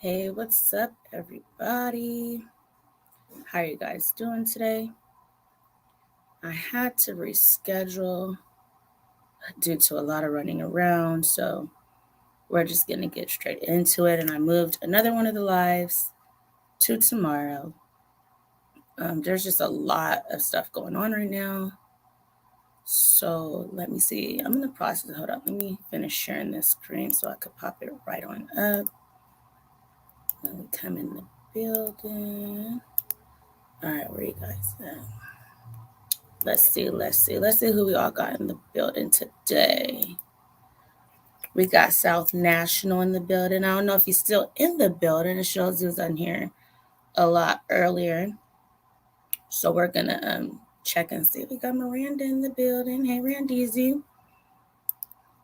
Hey, what's up, everybody? How are you guys doing today? I had to reschedule due to a lot of running around, so we're just gonna get straight into it. And I moved another one of the lives to tomorrow. There's just a lot of stuff going on right now. So let me see. I'm in the process. Hold up. Let me finish sharing this screen so I could pop it right on up. Let me come in the building. All right, where you guys at? Let's see who we all got in the building today. We got South National in the building. I don't know if he's still in the building. It shows he was on here a lot earlier. So we're gonna check and see. We got Miranda in the building. Hey Randeezy.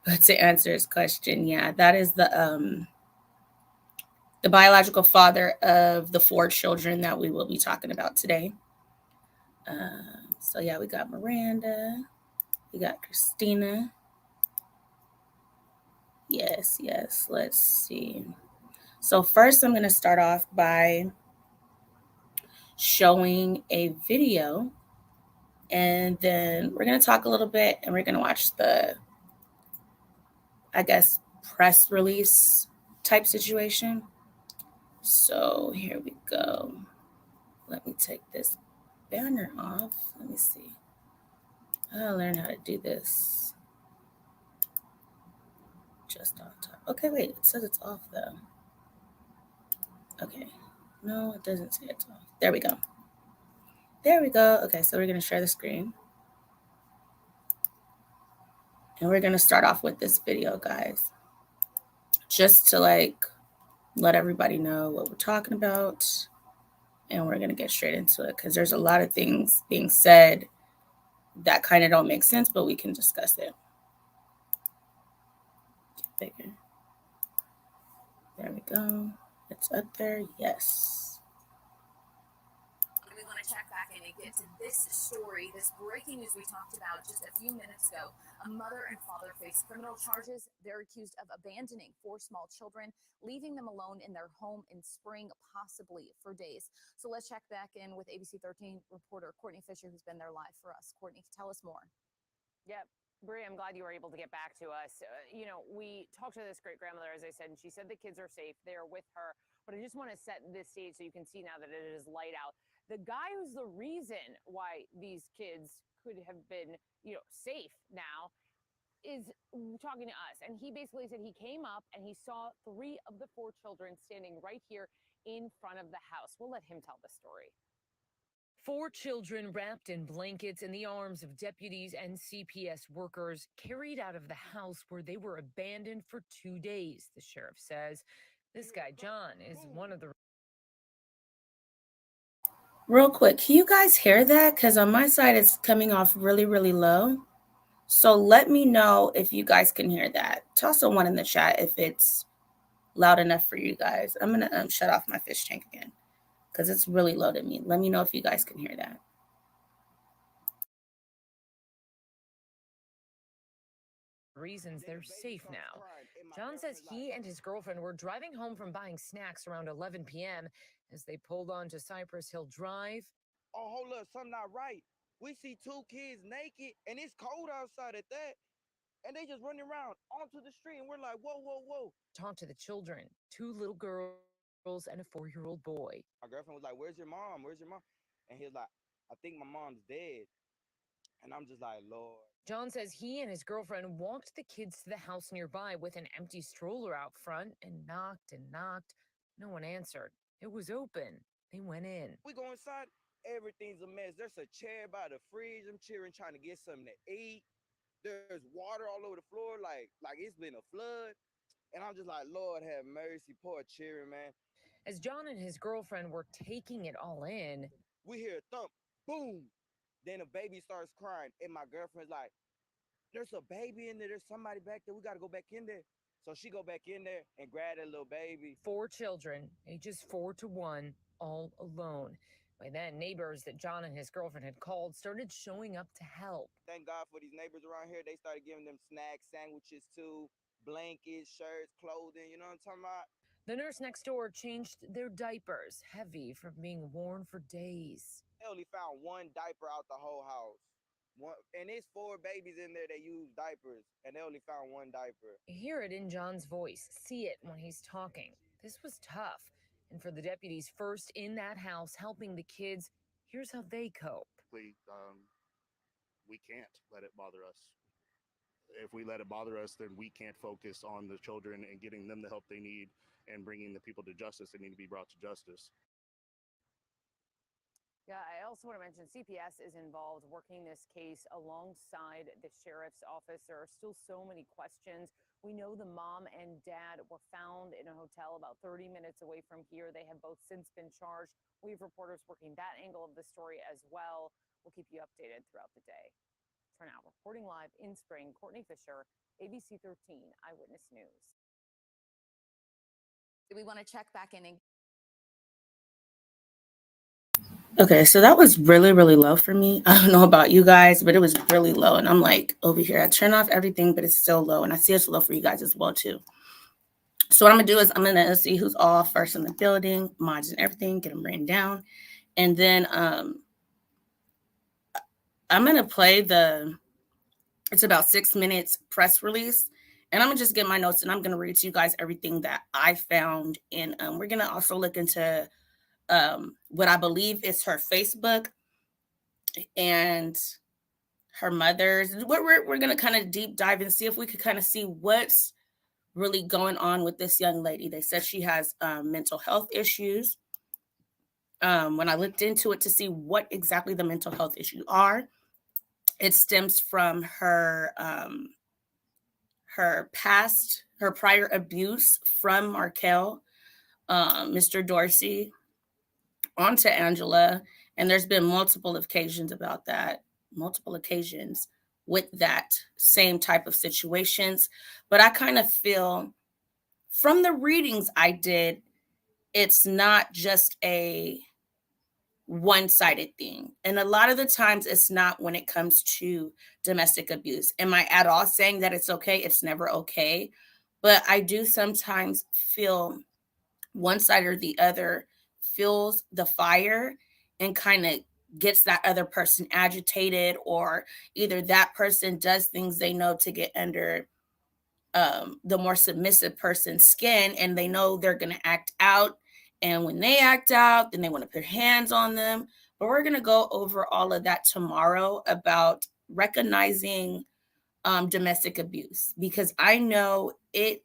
But to answer his question, yeah, that is the biological father of the 4 children that we will be talking about today. So yeah, we got Miranda, we got Christina. Yes. Let's see. So first, I'm going to start off by showing a video, and then we're going to talk a little bit, and we're going to watch the, I guess, press release type situation. So here we go. Let me take this banner off. Let me see. I'll learn how to do this. Just off top. Okay, wait. It says it's off though. Okay. No, it doesn't say it's off. There we go. Okay, so we're going to share the screen. And we're going to start off with this video, guys. Just to let everybody know what we're talking about. And we're going to get straight into it because there's a lot of things being said that kind of don't make sense, but we can discuss it. Get bigger. There we go. It's up there. Yes. We want to check back in and get to this story, this breaking news we talked about just a few minutes ago. A mother and father face criminal charges. They're accused of abandoning 4 small children, leaving them alone in their home in spring, possibly for days. So let's check back in with ABC 13 reporter Courtney Fisher, who's been there live for us. Courtney, tell us more. Yep. Brie, I'm glad you were able to get back to us. We talked to this great grandmother, as I said, and she said the kids are safe. They are with her. But I just want to set this stage so you can see now that it is light out. The guy who's the reason why these kids could have been, safe now is talking to us. And he basically said he came up and he saw 3 of the 4 children standing right here in front of the house. We'll let him tell the story. 4 children wrapped in blankets in the arms of deputies and CPS workers carried out of the house where they were abandoned for 2 days, the sheriff says. This guy, John, is one of the. Real quick, can you guys hear that? Because on my side, it's coming off really, really low. So let me know if you guys can hear that. Toss a 1 in the chat if it's loud enough for you guys. I'm going to shut off my fish tank again because it's really low to me. Let me know if you guys can hear that. Reasons they're safe now. John says he and his girlfriend were driving home from buying snacks around 11 p.m. as they pulled onto Cypress Hill Drive. Oh, hold up, something not right. We see 2 kids naked, and it's cold outside at that, and they just running around onto the street, and we're like, whoa. Talked to the children, 2 little girls and a 4-year-old boy. My girlfriend was like, where's your mom? And he was like, I think my mom's dead. And I'm just like, Lord. John says he and his girlfriend walked the kids to the house nearby with an empty stroller out front and knocked and knocked. No one answered. It was open. They went in. We go inside. Everything's a mess. There's a chair by the fridge. I'm cheering, trying to get something to eat. There's water all over the floor, like it's been a flood. And I'm just like, Lord have mercy, poor cheering, man. As John and his girlfriend were taking it all in, we hear a thump, boom. Then a baby starts crying, and my girlfriend's like, there's a baby in there. There's somebody back there. We got to go back in there. So she go back in there and grab that little baby. 4 children, ages 4 to 1, all alone. By then, neighbors that John and his girlfriend had called started showing up to help. Thank God for these neighbors around here. They started giving them snacks, sandwiches too, blankets, shirts, clothing. You know what I'm talking about? The nurse next door changed their diapers, heavy from being worn for days. They only found one diaper out the whole house. One, and it's 4 babies in there that use diapers, and they only found one diaper. Hear it in John's voice, see it when he's talking. This was tough. And for the deputies first in that house helping the kids, here's how they cope. We can't let it bother us. If we let it bother us, then we can't focus on the children and getting them the help they need and bringing the people to justice that need to be brought to justice. Yeah, I also want to mention CPS is involved working this case alongside the sheriff's office. There are still so many questions. We know the mom and dad were found in a hotel about 30 minutes away from here. They have both since been charged. We have reporters working that angle of the story as well. We'll keep you updated throughout the day. For now, reporting live in Spring, Courtney Fisher, ABC 13 Eyewitness News. We want to check back in and Okay, so that was really, really low for me. I don't know about you guys, but it was really low. And I'm like over here, I turn off everything, but it's still low. And I see it's low for you guys as well, too. So what I'm going to do is I'm going to see who's all first in the building, mods and everything, get them written down. And then I'm going to play it's about 6 minutes press release. And I'm going to just get my notes and I'm going to read to you guys everything that I found. And we're going to also look into what I believe is her Facebook and her mother's. We're going to kind of deep dive and see if we could kind of see what's really going on with this young lady. They said she has mental health issues. When I looked into it to see what exactly the mental health issues are, it stems from her prior abuse from Markel, Mr. Dorsey, onto Angela. And there's been multiple occasions with that same type of situations. But I kind of feel from the readings I did, it's not just a one-sided thing. And a lot of the times it's not when it comes to domestic abuse. Am I at all saying that it's okay? It's never okay. But I do sometimes feel one side or the other feels the fire and kind of gets that other person agitated, or either that person does things they know to get under the more submissive person's skin, and they know they're going to act out. And when they act out, then they want to put hands on them. But we're going to go over all of that tomorrow about recognizing domestic abuse, because I know it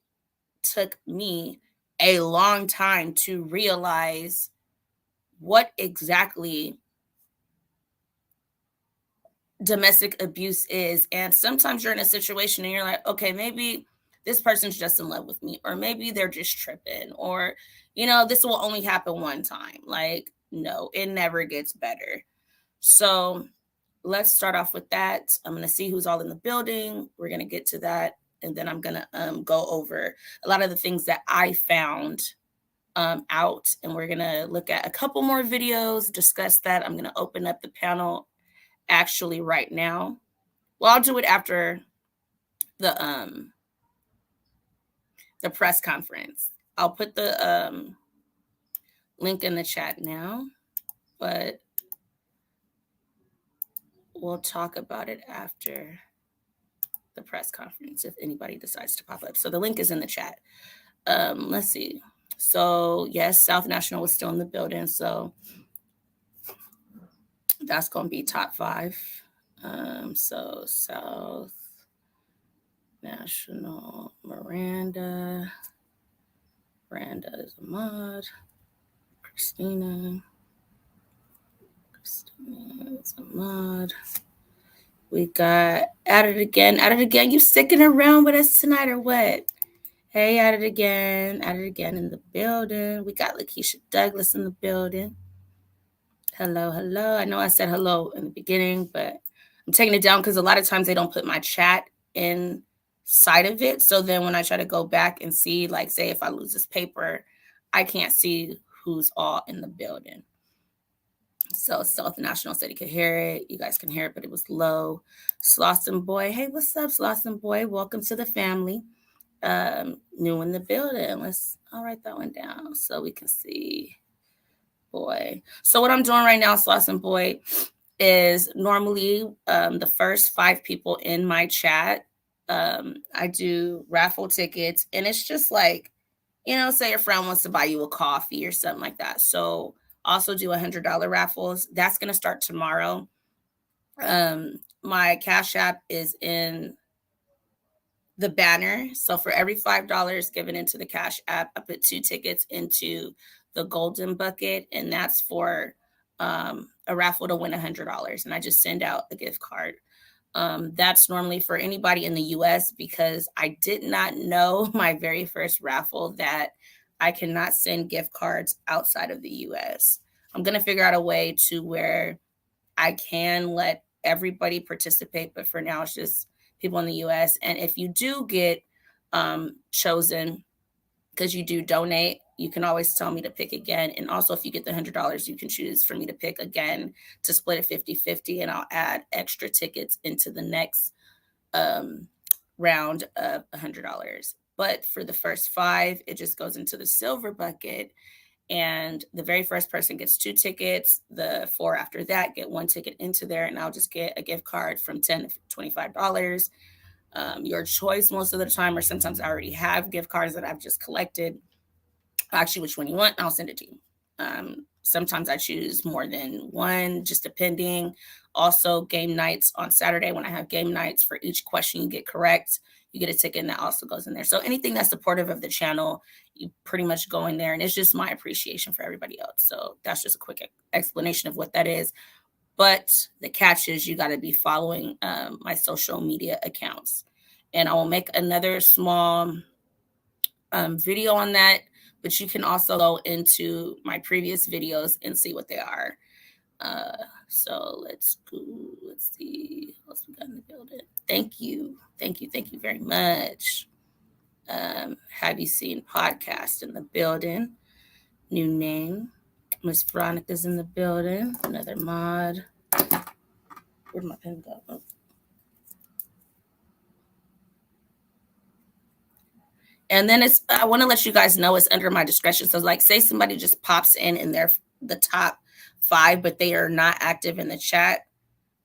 took me a long time to realize what exactly domestic abuse is. And sometimes you're in a situation and you're like, okay, maybe this person's just in love with me, or maybe they're just tripping, or, this will only happen one time. Like, no, it never gets better. So let's start off with that. I'm going to see who's all in the building. We're going to get to that. And then I'm going to go over a lot of the things that I found out. And we're going to look at a couple more videos, discuss that. I'm going to open up the panel actually right now. Well, I'll do it after the press conference. I'll put the link in the chat now, but we'll talk about it after the press conference if anybody decides to pop up. So the link is in the chat. Let's see. So yes, South National was still in the building. So that's going to be top 5. So South National, Miranda is a mod. Christina is a mod. We got At It Again. You sticking around with us tonight or what? Hey, At It Again in the building. We got Lakeisha Douglas in the building. Hello. I know I said hello in the beginning, but I'm taking it down because a lot of times they don't put my chat inside of it. So then when I try to go back and see, like, say if I lose this paper, I can't see who's all in the building. So South National said he could hear it. You guys can hear it, but it was low. Slauson Boy. Hey, what's up, Slauson Boy? Welcome to the family. New in the building. I'll write that one down so we can see. Boy. So what I'm doing right now, Sloss and Boy, is normally the first 5 people in my chat, I do raffle tickets, and it's just like, say your friend wants to buy you a coffee or something like that. So also do $100 raffles. That's going to start tomorrow. My Cash App is in the banner. So for every $5 given into the Cash App, I put 2 tickets into the golden bucket, and that's for a raffle to win $100. And I just send out a gift card. That's normally for anybody in the US, because I did not know my very first raffle that I cannot send gift cards outside of the US. I'm going to figure out a way to where I can let everybody participate, but for now it's just people in the US. And if you do get chosen, because you do donate, you can always tell me to pick again. And also, if you get the $100, you can choose for me to pick again to split it 50-50, and I'll add extra tickets into the next round of $100. But for the first 5, it just goes into the silver bucket, and the very first person gets 2 tickets. The 4 after that get 1 ticket into there, and I'll just get a gift card from $10 to $25. Your choice most of the time, or sometimes I already have gift cards that I've just collected. Actually, which one you want, I'll send it to you. Sometimes I choose more than one, just depending. Also, game nights on Saturday, when I have game nights, for each question you get correct, you get a ticket, and that also goes in there. So anything that's supportive of the channel, you pretty much go in there, and it's just my appreciation for everybody else. So that's just a quick explanation of what that is. But the catch is you got to be following my social media accounts. And I will make another small video on that, but you can also go into my previous videos and see what they are. So let's go. Let's see what else we got in the building. Thank you. Thank you. Thank you very much. Have you seen podcast in the building? New name. Miss Veronica's in the building. Another mod. Where'd my pen go? Oh. And then I want to let you guys know it's under my discretion. So like, say somebody just pops in they're the top 5, but they are not active in the chat,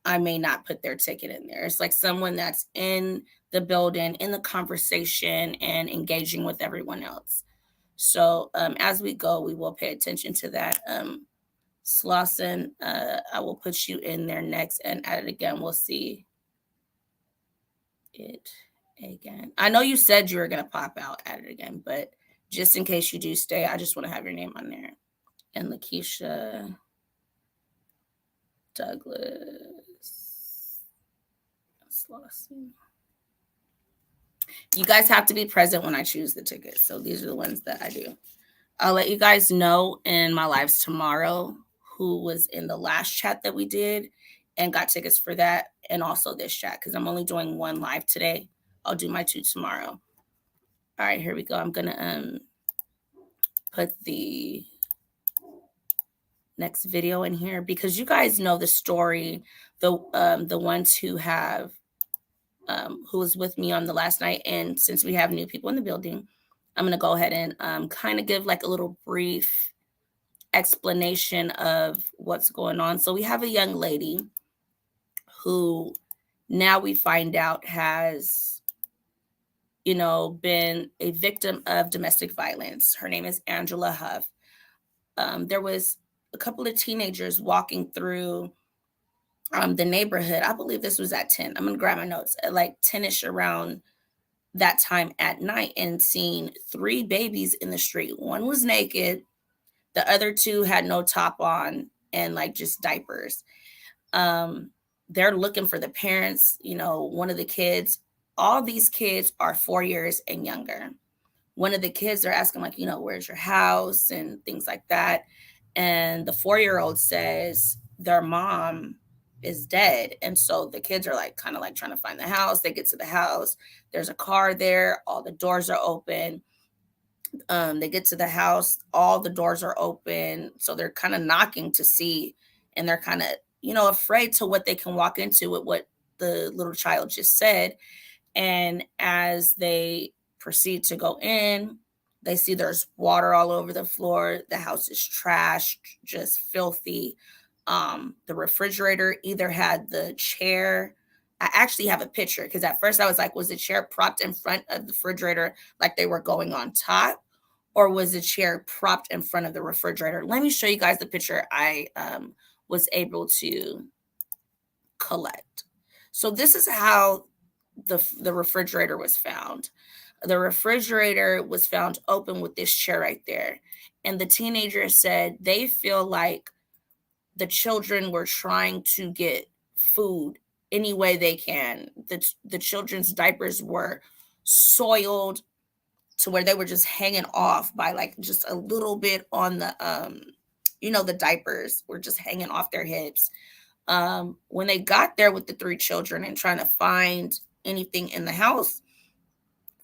I may not put their ticket in there. It's like someone that's in the building, in the conversation, and engaging with everyone else. So as we go, we will pay attention to that. Slauson, I will put you in there next and add it again. We'll see it again. I know you said you were going to pop out, add it again, but just in case you do stay, I just want to have your name on there. And Lakeisha Douglas Slauson. You guys have to be present when I choose the tickets. So these are the ones that I do. I'll let you guys know in my lives tomorrow who was in the last chat that we did and got tickets for that, and also this chat, because I'm only doing 1 live today. I'll do my 2 tomorrow. All right, here we go. I'm gonna put the next video in here, because you guys know the story. The ones who have who was with me on the last night, and since we have new people in the building, I'm gonna go ahead and kind of give like a little brief explanation of what's going on. So we have a young lady who now we find out has, been a victim of domestic violence. Her name is Angela Huff. There was a couple of teenagers walking through the neighborhood. I believe this was at 10. I'm going to grab my notes at like 10ish around that time at night, and seen 3 babies in the street. One was naked. The other 2 had no top on and like just diapers. They're looking for the parents, one of the kids. All these kids are 4 years and younger. One of the kids, they're asking like, where's your house and things like that. And the 4-year-old says their mom is dead. And so the kids are like kind of like trying to find the house. They get to the house. There's a car there. All the doors are open. They get to the house. All the doors are open. So they're kind of knocking to see, and they're kind of, afraid to what they can walk into with what the little child just said. And as they proceed to go in. They see there's water all over the floor. The house is trashed, just filthy. The refrigerator either had the chair. I actually have a picture because at first I was like, was the chair propped in front of the refrigerator like they were going on top? Or was the chair propped in front of the refrigerator? Let me show you guys the picture I was able to collect. So this is how the refrigerator was found. The refrigerator was found open with this chair right there. And the teenager said they feel like the children were trying to get food any way they can. The children's diapers were soiled to where they were just hanging off by like just a little bit on the the diapers were just hanging off their hips. When they got there with the three children and trying to find anything in the house,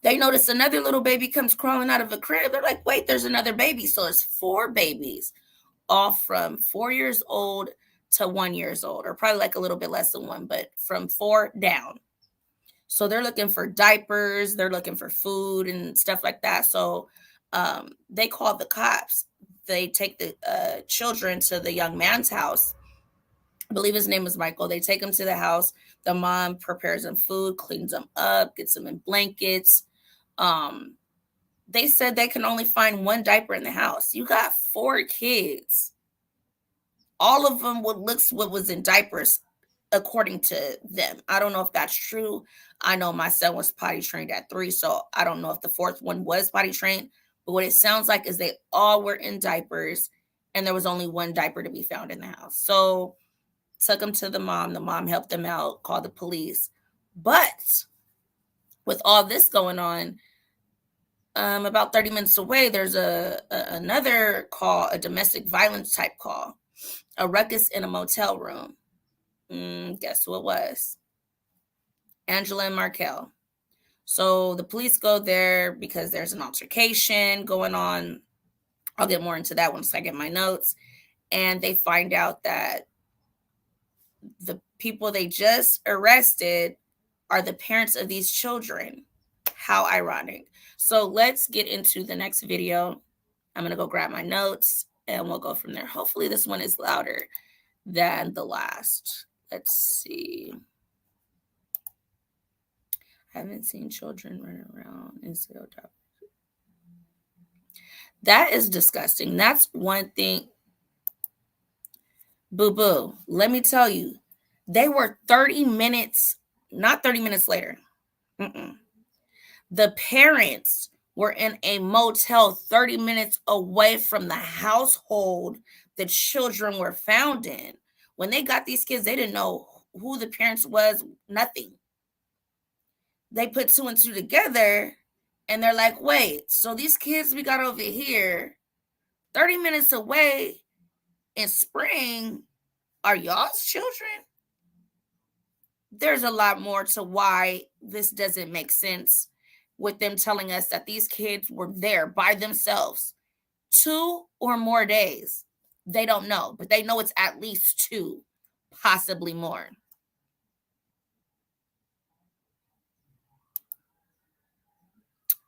they notice another little baby comes crawling out of a crib. They're like, wait, there's another baby. So it's four babies, all from 4 years old to 1 year old, or probably like a little bit less than one, but from 4 down. So they're looking for diapers, they're looking for food and stuff like that. So they call the cops. They take the children to the young man's house. I believe his name was Michael. They take him to the house. The mom prepares them food, cleans them up, gets them in blankets. Um, they said they can only find one diaper in the house. You got 4 kids. All of them what was in diapers, according to them. I don't know if that's true. I know my son was potty trained at 3, so I don't know if the 4th one was potty trained. But what it sounds like is they all were in diapers, and there was only one diaper to be found in the house. So took them to the mom. The mom helped them out, called the police. But with all this going on, about 30 minutes away, there's another call, a domestic violence type call, a ruckus in a motel room. Guess who it was? Angela and Markel. So the police go there because there's an altercation going on. I'll get more into that once I get my notes. And they find out that the people they just arrested are the parents of these children. How ironic. So let's get into the next video. I'm going to go grab my notes and we'll go from there. Hopefully this one is louder than the last. Let's see. I haven't seen children run around in Seattle. That is disgusting. That's one thing. Boo-boo. Let me tell you, they were 30 minutes, not 30 minutes later. The parents were in a motel 30 minutes away from the household the children were found in. When they got these kids, they didn't know who the parents was, nothing. They put 2 and 2 together and they're like, wait, so these kids we got over here 30 minutes away in Spring are y'all's children? There's a lot more to why this doesn't make sense with them telling us that these kids were there by themselves 2 or more days. They don't know, but they know it's at least 2, possibly more.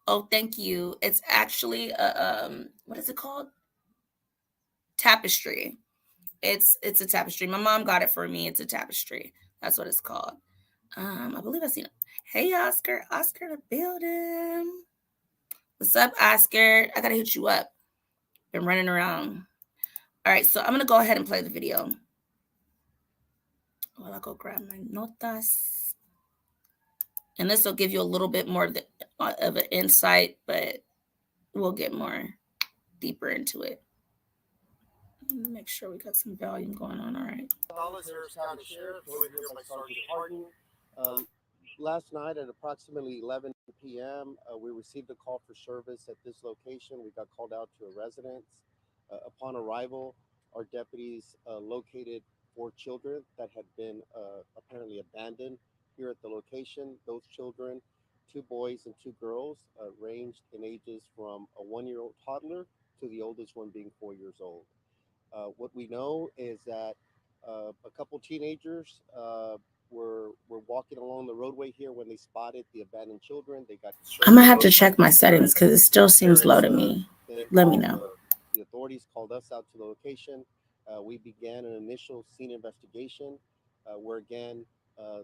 Oh, thank you. It's actually what is it called? Tapestry. It's a tapestry. My mom got it for me. It's a tapestry. That's what it's called. I believe I've seen it. Hey, Oscar. Oscar the building. What's up, Oscar? I gotta hit you up. Been running around. All right, so I'm gonna go ahead and play the video. Well, I'll go grab my notas. And this will give you a little bit more of an insight, but we'll get more deeper into it. Make sure we got some volume going on. All right. Gonzalez, County Sheriff, joined here by Sergeant Harden. Last night at approximately 11 p.m., we received a call for service at this location. We got called out to a residence. Upon arrival, our deputies located 4 children that had been apparently abandoned here at the location. Those children, 2 boys and 2 girls, ranged in ages from a 1-year-old toddler to the oldest one being 4 years old. What we know is that a couple teenagers were walking along the roadway here when they spotted the abandoned children. They got I'm gonna have disturbed. to check my settings because it still seems low to me. They Let me called know. the authorities called us out to the location. We began an initial scene investigation, where again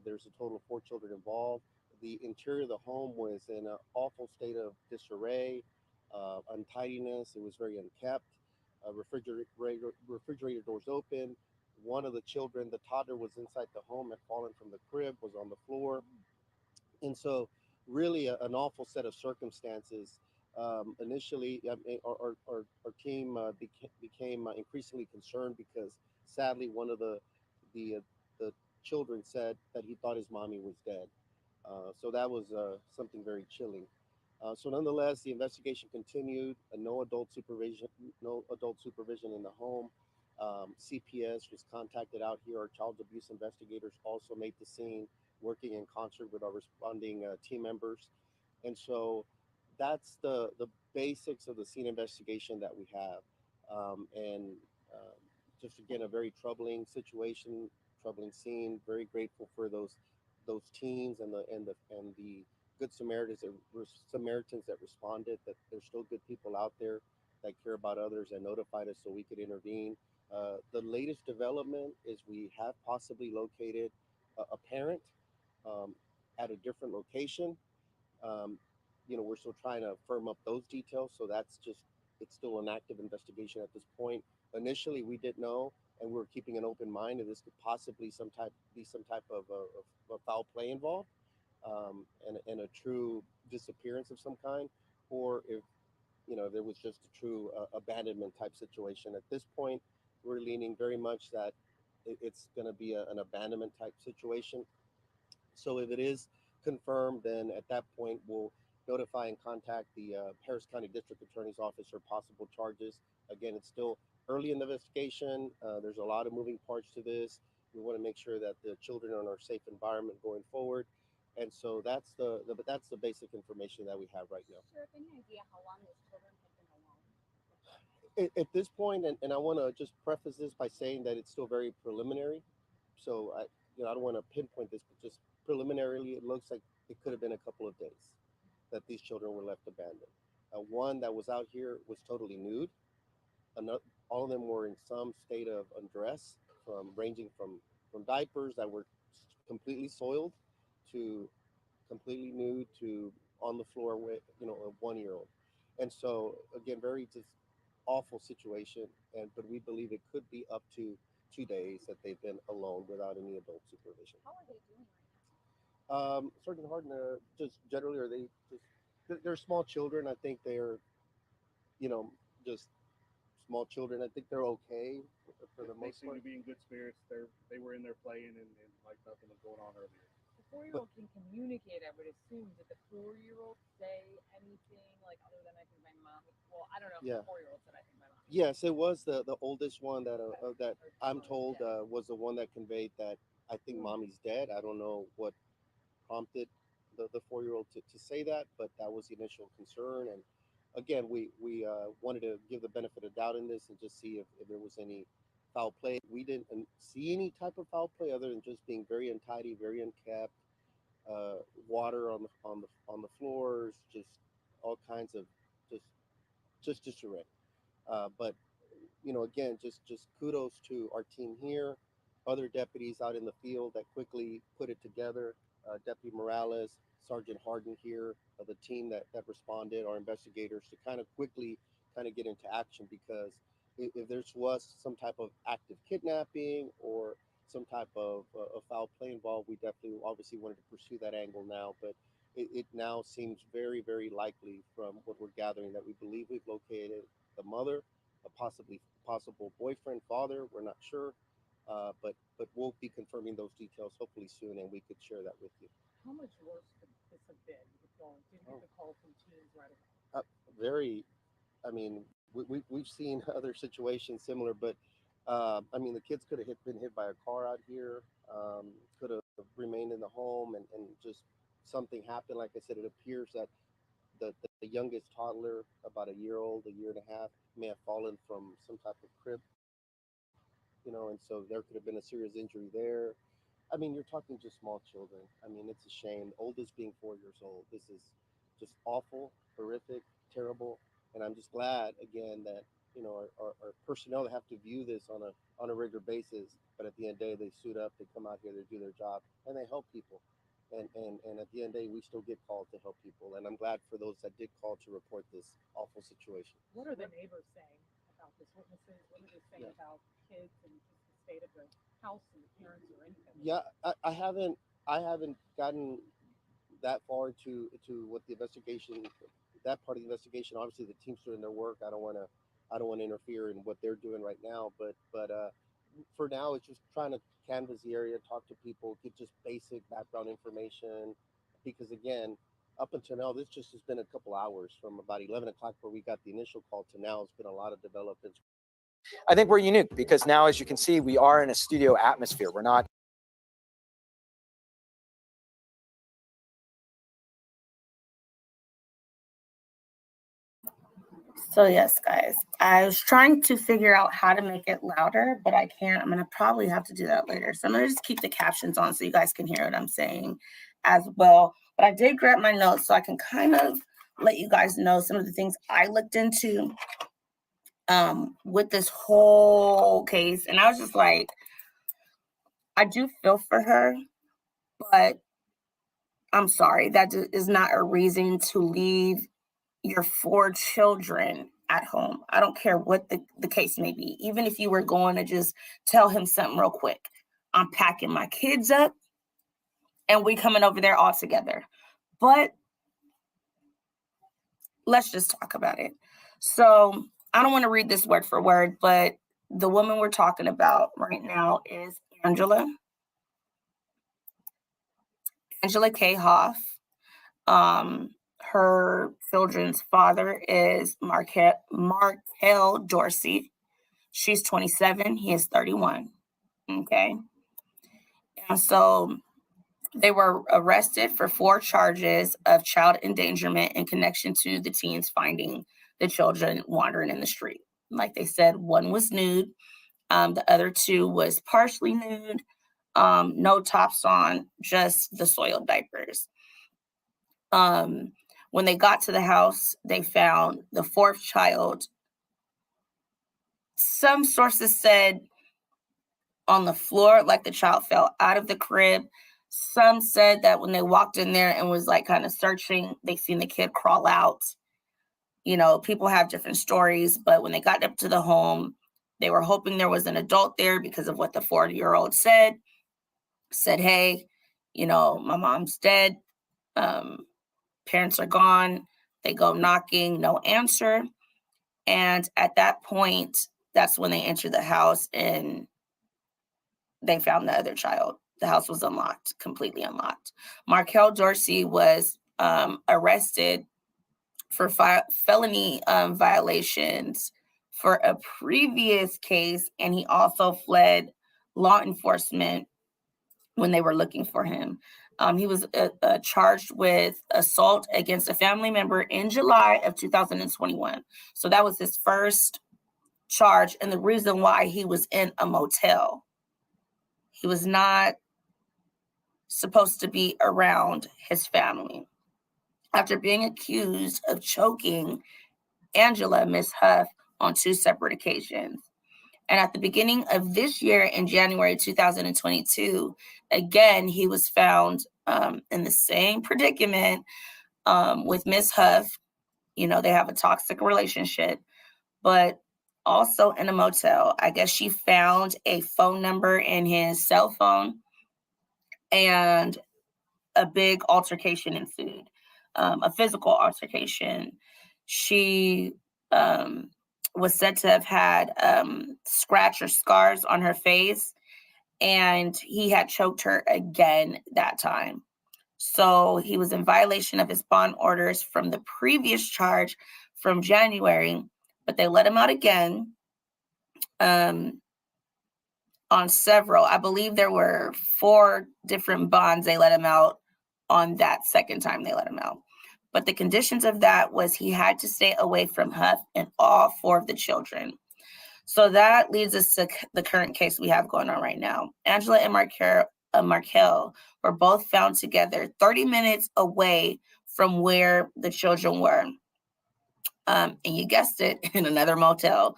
there's a total of 4 children involved. The interior of the home was in an awful state of disarray, untidiness. It was very unkept. Refrigerator doors open. One of the children, the toddler, was inside the home, had fallen from the crib, was on the floor, and so really an awful set of circumstances. Initially, our team became increasingly concerned because sadly one of the the children said that he thought his mommy was dead. So that was something very chilling. So nonetheless, the investigation continued. No adult supervision in the home. CPS was contacted out here. Our child abuse investigators also made the scene, working in concert with our responding team members. And so that's the basics of the scene investigation that we have. And just again, a very troubling situation, troubling scene. Very grateful for those teams and the good Samaritans that responded. That there's still good people out there that care about others and notified us so we could intervene. The latest development is we have possibly located a parent um, at a different location. Um, we're still trying to firm up those details, so it's still an active investigation at this point. Initially, we didn't know, and we were keeping an open mind, and this could possibly some type of foul play involved, and a true disappearance of some kind, or if there was just a true abandonment type situation. At this point, we're leaning very much that it's going to be an abandonment type situation. So if it is confirmed, then at that point we'll notify and contact the Harris County District Attorney's Office for possible charges. Again, it's still early in the investigation. There's a lot of moving parts to this. We want to make sure that the children are in a safe environment going forward. And so that's the basic information that we have right now. Sheriff, any idea how long those children have been alone? At this point, and I want to just preface this by saying that it's still very preliminary. So I don't want to pinpoint this, but just preliminarily, it looks like it could have been a couple of days that these children were left abandoned. One that was out here was totally nude. Another, all of them were in some state of undress, ranging from diapers that were completely soiled to completely nude to on the floor with a 1 year old. And so again, very just awful situation. And but we believe it could be up to 2 days that they've been alone without any adult supervision. How are they doing right Sergeant Harden, just generally, are they just they're small children? I think they're you know just small children. I think they're okay for the They most seem part. to be in good spirits. They were in there playing and like nothing was going on earlier. The 4-year-old can communicate, I would assume. Did the 4-year-old say anything like other than I think my mom? Well, I don't know if Yeah. the 4-year-old said I think my mom. Yes, it was the oldest one that Or I'm was told dead. was the one that conveyed that I think mommy's dead. I don't know what prompted the 4 year old to say that, but that was the initial concern. And again, we wanted to give the benefit of doubt in this and just see if there was any foul play. We didn't see any type of foul play other than just being very untidy, very unkept, water on the floors, just all kinds of just disarray. But again, just kudos to our team here, other deputies out in the field that quickly put it together. Deputy Morales, Sergeant Harden here, the team that responded, our investigators, to kind of quickly kind of get into action because if there was some type of active kidnapping or some type of foul play involved, we definitely obviously wanted to pursue that angle now. But it now seems very, very likely from what we're gathering that we believe we've located the mother, a possible boyfriend, father. We're not sure, but we'll be confirming those details hopefully soon, and we could share that with you. How much worse could this have been if going? Did you get the call from teens right away? Very. I mean, we've seen other situations similar, but I mean, the kids could have been hit by a car out here, could have remained in the home, and just something happened. Like I said, it appears that the youngest toddler, about a year and a half, may have fallen from some type of crib, and so there could have been a serious injury there. I mean, you're talking just small children. I mean, it's a shame. Oldest being 4 years old. This is just awful, horrific, terrible. And I'm just glad again that our personnel that have to view this on a regular basis. But at the end of the day, they suit up, they come out here, they do their job, and they help people. And at the end of the day, we still get called to help people. And I'm glad for those that did call to report this awful situation. What are the neighbors saying about this? Witnesses, what are they saying Yeah. about kids and just the state of the house and the parents or anything? Yeah, I haven't gotten that far to what the investigation, that part of the investigation. Obviously, the team's doing their work. I don't want to interfere in what they're doing right now. But for now, it's just trying to canvass the area, talk to people, get just basic background information. Because again, up until now, this just has been a couple hours from about 11 o'clock where we got the initial call to now. It's been a lot of developments. I think we're unique because now, as you can see, we are in a studio atmosphere. We're not. So yes, guys, I was trying to figure out how to make it louder, but I can't. I'm going to probably have to do that later. So I'm going to just keep the captions on so you guys can hear what I'm saying as well. But I did grab my notes so I can kind of let you guys know some of the things I looked into with this whole case. And I was just like, I do feel for her, but I'm sorry. That is not a reason to leave your 4 children at home. I don't care what the case may be. Even if you were going to just tell him something real quick. I'm packing my kids up and we coming over there all together. But let's just talk about it. So I don't want to read this word for word, but the woman we're talking about right now is Angela K. Huff. Her children's father is Markel Dorsey. She's 27. He is 31. Okay. And so they were arrested for 4 charges of child endangerment in connection to the teens finding the children wandering in the street. Like they said, one was nude. The other 2 was partially nude. No tops on, just the soiled diapers. When they got to the house, they found the 4th child. Some sources said on the floor, like the child fell out of the crib. Some said that when they walked in there and was like kind of searching, they seen the kid crawl out. People have different stories, but when they got up to the home, they were hoping there was an adult there because of what the 40-year-old said, hey, my mom's dead. Parents are gone. They go knocking, no answer. And at that point, that's when they entered the house and they found the other child. The house was unlocked, completely unlocked. Markel Dorsey was arrested for felony violations for a previous case, and he also fled law enforcement when they were looking for him. He was charged with assault against a family member in July of 2021. So that was his first charge, and the reason why he was in a motel. He was not supposed to be around his family. After being accused of choking Miss Huff, on 2 separate occasions. And at the beginning of this year, in January 2022, again, he was found in the same predicament with Miss Huff. They have a toxic relationship, but also in a motel. I guess she found a phone number in his cell phone, and a big altercation ensued, a physical altercation. She was said to have had scratch or scars on her face, and he had choked her again that time. So he was in violation of his bond orders from the previous charge from January, but they let him out again on several. I believe there were 4 different bonds they let him out on that second time they let him out. But the conditions of that was he had to stay away from Huff and all 4 of the children. So that leads us to the current case we have going on right now. Angela and Markel were both found together 30 minutes away from where the children were. And you guessed it, in another motel.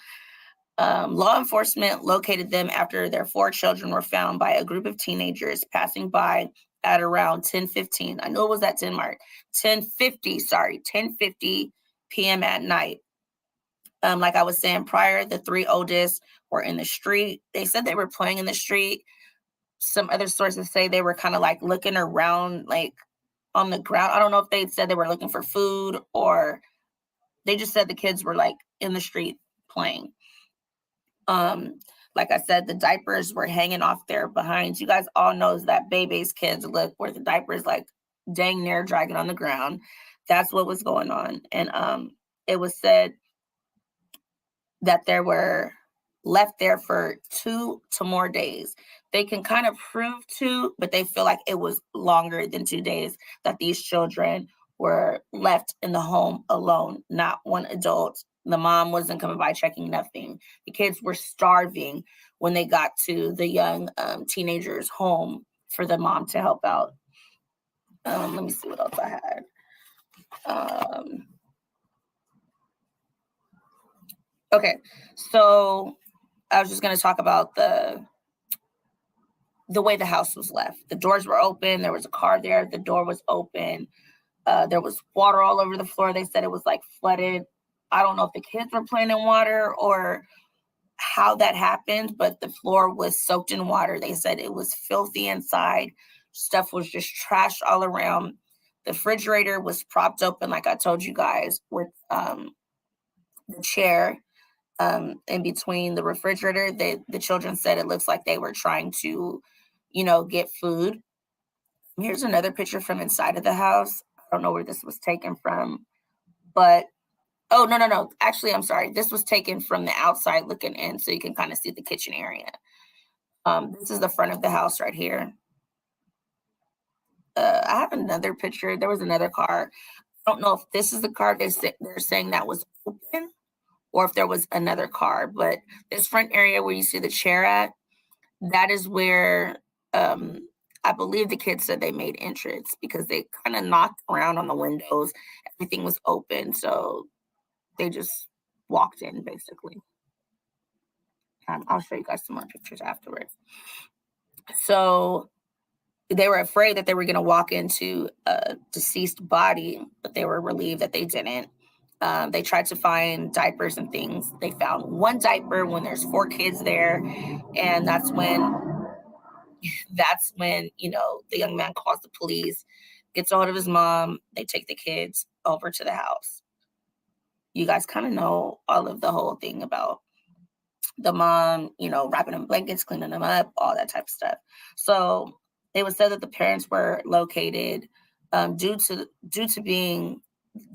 Law enforcement located them after their 4 children were found by a group of teenagers passing by at around 10:15. I know it was at 10 mark. 10:50 p.m. at night. Like I was saying prior, the 3 oldest were in the street. They said they were playing in the street. Some other sources say they were kind of like looking around, like on the ground. I don't know if they said they were looking for food, or they just said the kids were like in the street playing. Like I said, the diapers were hanging off their behinds. You guys all knows that Bebe's kids look where the diapers like dang near dragging on the ground. That's what was going on. And it was said that they were left there for 2 to more days. They can kind of prove 2, but they feel like it was longer than 2 days that these children were left in the home alone, not one adult. The mom wasn't coming by checking, nothing. The kids were starving when they got to the young teenagers' home for the mom to help out. Let me see what else I had. Okay, so I was just going to talk about the way the house was left. The doors were open. There was a car there. The door was open. There was water all over the floor. They said it was like flooded. I don't know if the kids were playing in water or how that happened, but the floor was soaked in water. They said it was filthy inside. Stuff was just trashed all around. The refrigerator was propped open, like I told you guys, with the chair in between the refrigerator. The children said it looks like they were trying to, get food. Here's another picture from inside of the house. I don't know where this was taken from, but oh, no. Actually, I'm sorry. This was taken from the outside looking in, so you can kind of see the kitchen area. This is the front of the house right here. I have another picture. There was another car. I don't know if this is the car they're saying that was open or if there was another car, but this front area where you see the chair at, that is where I believe the kids said they made entrance because they kind of knocked around on the windows. Everything was open, so they just walked in, basically. I'll show you guys some more pictures afterwards. So they were afraid that they were going to walk into a deceased body, but they were relieved that they didn't. They tried to find diapers and things. They found 1 diaper when there's 4 kids there, and that's when the young man calls the police, gets a hold of his mom. They take the kids over to the house. You guys kind of know all of the whole thing about the mom, wrapping them in blankets, cleaning them up, all that type of stuff. So it was said that the parents were located due to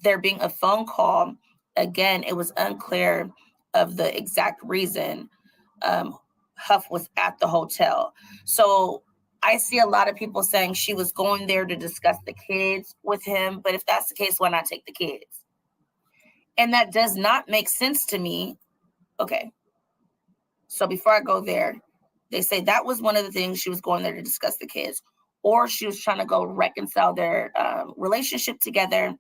there being a phone call. Again, it was unclear of the exact reason Huff was at the hotel. So I see a lot of people saying she was going there to discuss the kids with him. But if that's the case, why not take the kids? And that does not make sense to me. Okay. So before I go there, they say that was one of the things she was going there to discuss the kids, or she was trying to go reconcile their relationship together.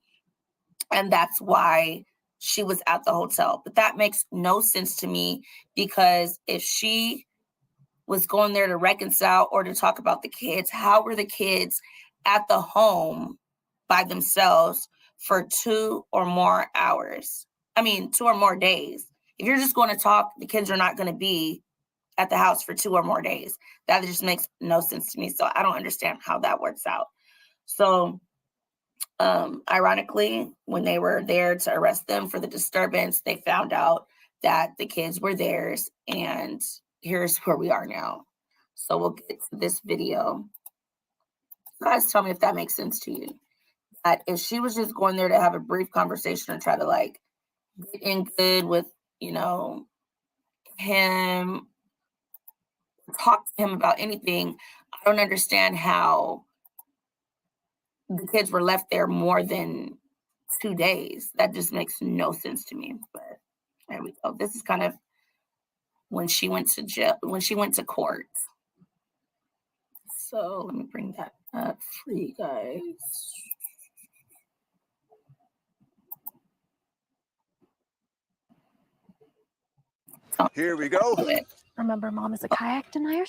And that's why she was at the hotel. But that makes no sense to me, because if she was going there to reconcile or to talk about the kids, how were the kids at the home by themselves for 2 or more hours? 2 or more days. If you're just going to talk, the kids are not going to be at the house for 2 or more days. That just makes no sense to me. So I don't understand how that works out. So ironically, when they were there to arrest them for the disturbance, they found out that the kids were theirs. And here's where we are now. So we'll get to this video. You guys tell me if that makes sense to you. That if she was just going there to have a brief conversation and try to like get in good with, him, talk to him about anything, I don't understand how the kids were left there more than 2 days. That just makes no sense to me. But there we go. This is kind of when she went to jail, when she went to court. So let me bring that up for you guys. Here we go. Remember, Mom is a kayak denier?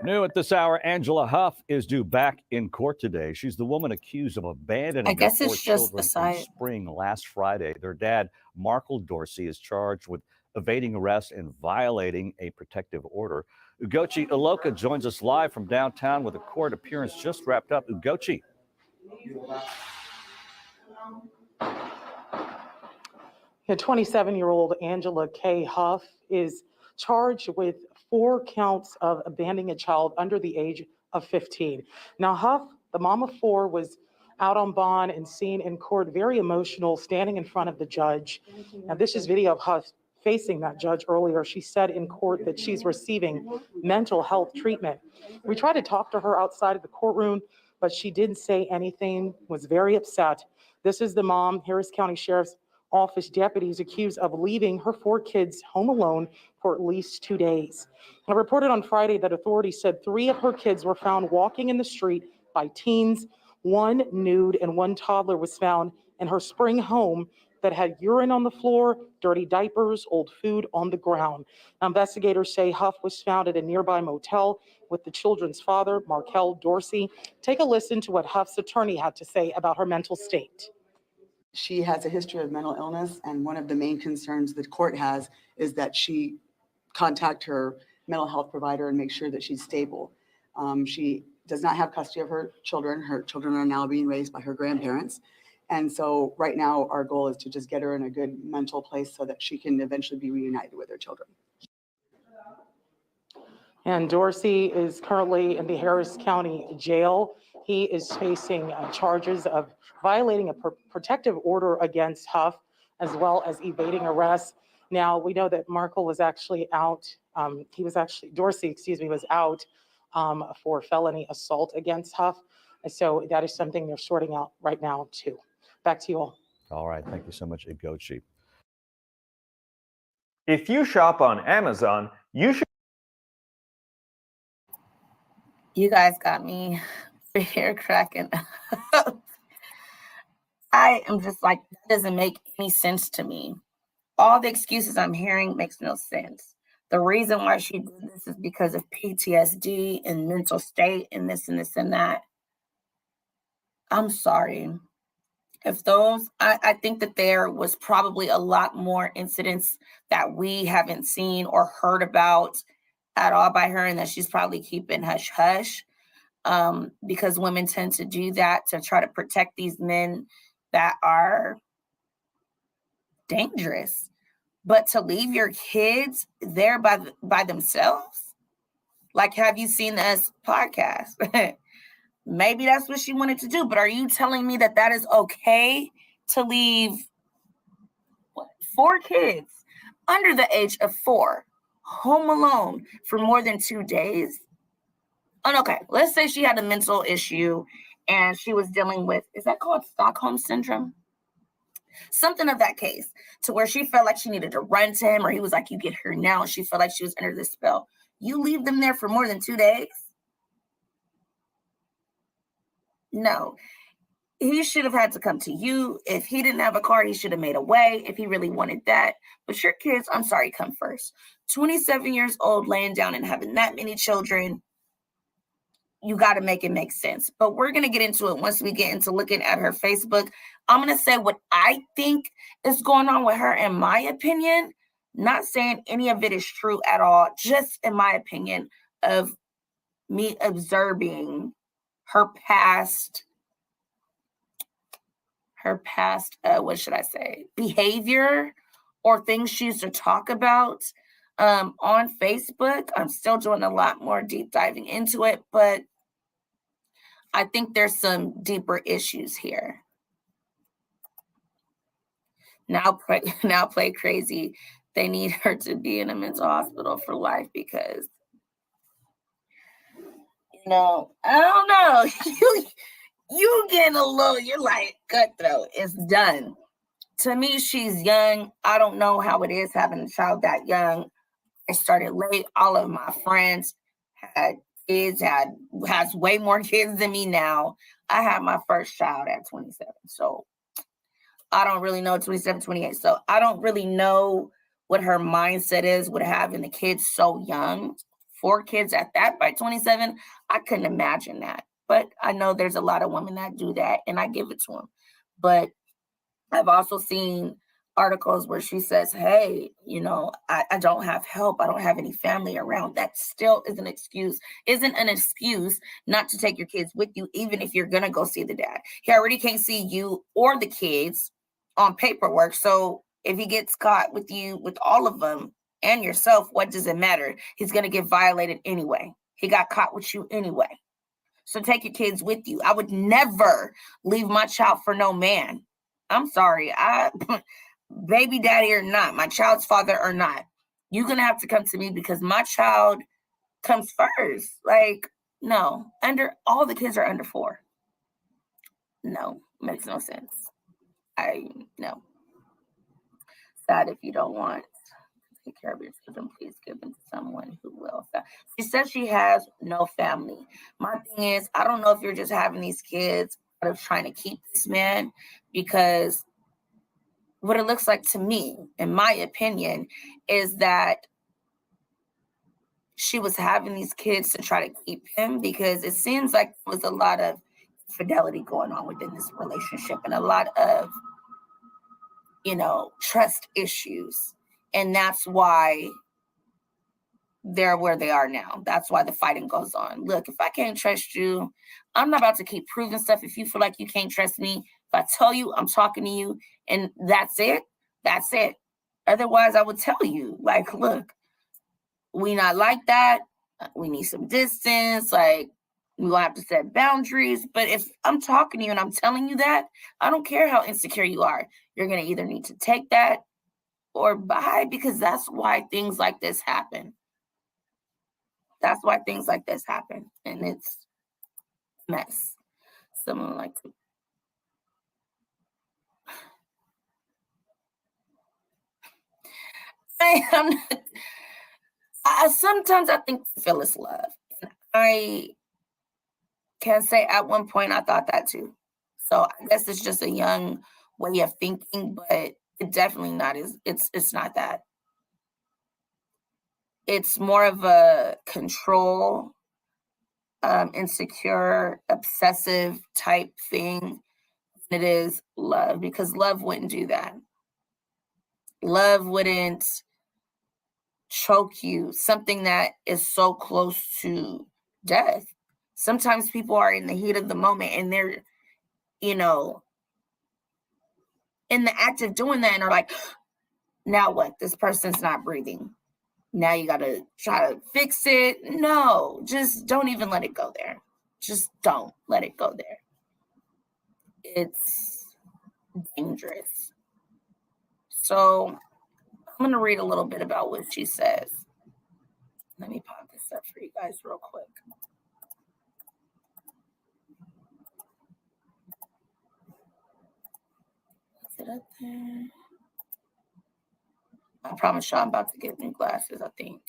New at this hour, Angela Huff is due back in court today. She's the woman accused of abandoning her four children in spring last Friday. Their dad, Markel Dorsey, is charged with evading arrest and violating a protective order. Ugochi Iloka joins us live from downtown with a court appearance just wrapped up. Ugochi. The 27-year-old Angela K. Huff is charged with 4 counts of abandoning a child under the age of 15. Now, Huff, the mom of 4, was out on bond and seen in court very emotional, standing in front of the judge. Now, this is video of Huff facing that judge earlier. She said in court that she's receiving mental health treatment. We tried to talk to her outside of the courtroom, but she didn't say anything, was very upset. This is the mom, Harris County Sheriff's Office deputies accused of leaving her 4 kids home alone for at least 2 days. I reported on Friday that authorities said 3 of her kids were found walking in the street by teens. 1 nude and 1 toddler was found in her spring home that had urine on the floor, dirty diapers, old food on the ground. Now, investigators say Huff was found at a nearby motel with the children's father, Markel Dorsey. Take a listen to what Huff's attorney had to say about her mental state. She has a history of mental illness, and one of the main concerns the court has is that she contact her mental health provider and make sure that she's stable. She does not have custody of her children. Her children are now being raised by her grandparents. And so right now our goal is to just get her in a good mental place so that she can eventually be reunited with her children. And Dorsey is currently in the Harris County Jail. He is facing charges of violating a protective order against Huff, as well as evading arrest. Now, we know that Markel was actually out. Dorsey, was out for felony assault against Huff. So that is something they're sorting out right now, too. Back to you all. All right. Thank you so much, Igochi. If you shop on Amazon, you should. You guys got me hair cracking up. I am just like, that doesn't make any sense to me. All the excuses I'm hearing makes no sense. The reason why she did this is because of PTSD and mental state and this and this and that. I'm sorry. If those, I think that there was probably a lot more incidents that we haven't seen or heard about at all by her, and that she's probably keeping hush hush, because women tend to do that to try to protect these men that are dangerous. But to leave your kids there by themselves, like, have you seen this podcast? Maybe that's what she wanted to do, but are you telling me that that is okay to leave 4 kids under the age of 4 home alone for more than 2 days? And okay, let's say she had a mental issue and she was dealing with, is that called Stockholm Syndrome? Something of that case, to where she felt like she needed to run to him, or he was like, you get here now, and she felt like she was under this spell. You leave them there for more than 2 days? No. He should have had to come to you. If he didn't have a car, he should have made a way if he really wanted that. But your kids, I'm sorry, come first. 27 years old, laying down and having that many children, you got to make it make sense. But we're going to get into it once we get into looking at her Facebook. I'm going to say what I think is going on with her, in my opinion. Not saying any of it is true at all, just in my opinion of me observing her past, what should I say, behavior or things she used to talk about on Facebook. I'm still doing a lot more deep diving into it, but I think there's some deeper issues here. Now play crazy. They need her to be in a mental hospital for life because, I don't know. You getting a little, you're like, cutthroat. It's done. To me, she's young. I don't know how it is having a child that young. I started late. All of my friends had kids, has way more kids than me now. I had my first child at 27. So I don't really know, 27, 28. So I don't really know what her mindset is with having the kids so young. 4 kids at that by 27, I couldn't imagine that. But I know there's a lot of women that do that, and I give it to them. But I've also seen articles where she says, hey, you know, I don't have help. I don't have any family around. That still isn't an excuse not to take your kids with you, even if you're going to go see the dad. He already can't see you or the kids on paperwork. So if he gets caught with you, with all of them and yourself, what does it matter? He's going to get violated anyway. He got caught with you anyway. So take your kids with you. I would never leave my child for no man. I'm sorry. Baby daddy or not, my child's father or not, you're going to have to come to me because my child comes first. Like, no, all the kids are under 4. No, makes no sense. No. Sad if you don't want to take care of your children, please give them to someone who will. She says she has no family. My thing is, I don't know if you're just having these kids out of trying to keep this man, because what it looks like to me, in my opinion, is that she was having these kids to try to keep him, because it seems like there was a lot of fidelity going on within this relationship and a lot of, trust issues. And that's why they're where they are now. That's why the fighting goes on. Look, if I can't trust you, I'm not about to keep proving stuff. If you feel like you can't trust me, if I tell you I'm talking to you and that's it, that's it. Otherwise, I would tell you, like, look, we not like that. We need some distance. Like, we're going to have to set boundaries. But if I'm talking to you and I'm telling you that, I don't care how insecure you are. You're going to either need to take that or bye, because that's why things like this happen. That's why things like this happen. And it's a mess. Someone like to. Sometimes I think feel is love. And I can say at one point I thought that too. So I guess it's just a young way of thinking, but it definitely not is. It's not that. It's more of a control, insecure, obsessive type thing than it is love, because love wouldn't do that. Love wouldn't choke you, something that is so close to death. Sometimes people are in the heat of the moment and they're, in the act of doing that and are like, now what? This person's not breathing. Now you got to try to fix it. No, just don't even let it go there. Just don't let it go there. It's dangerous. So I'm going to read a little bit about what she says. Let me pop this up for you guys real quick. Is it up there? I promise y'all I'm about to get new glasses, I think.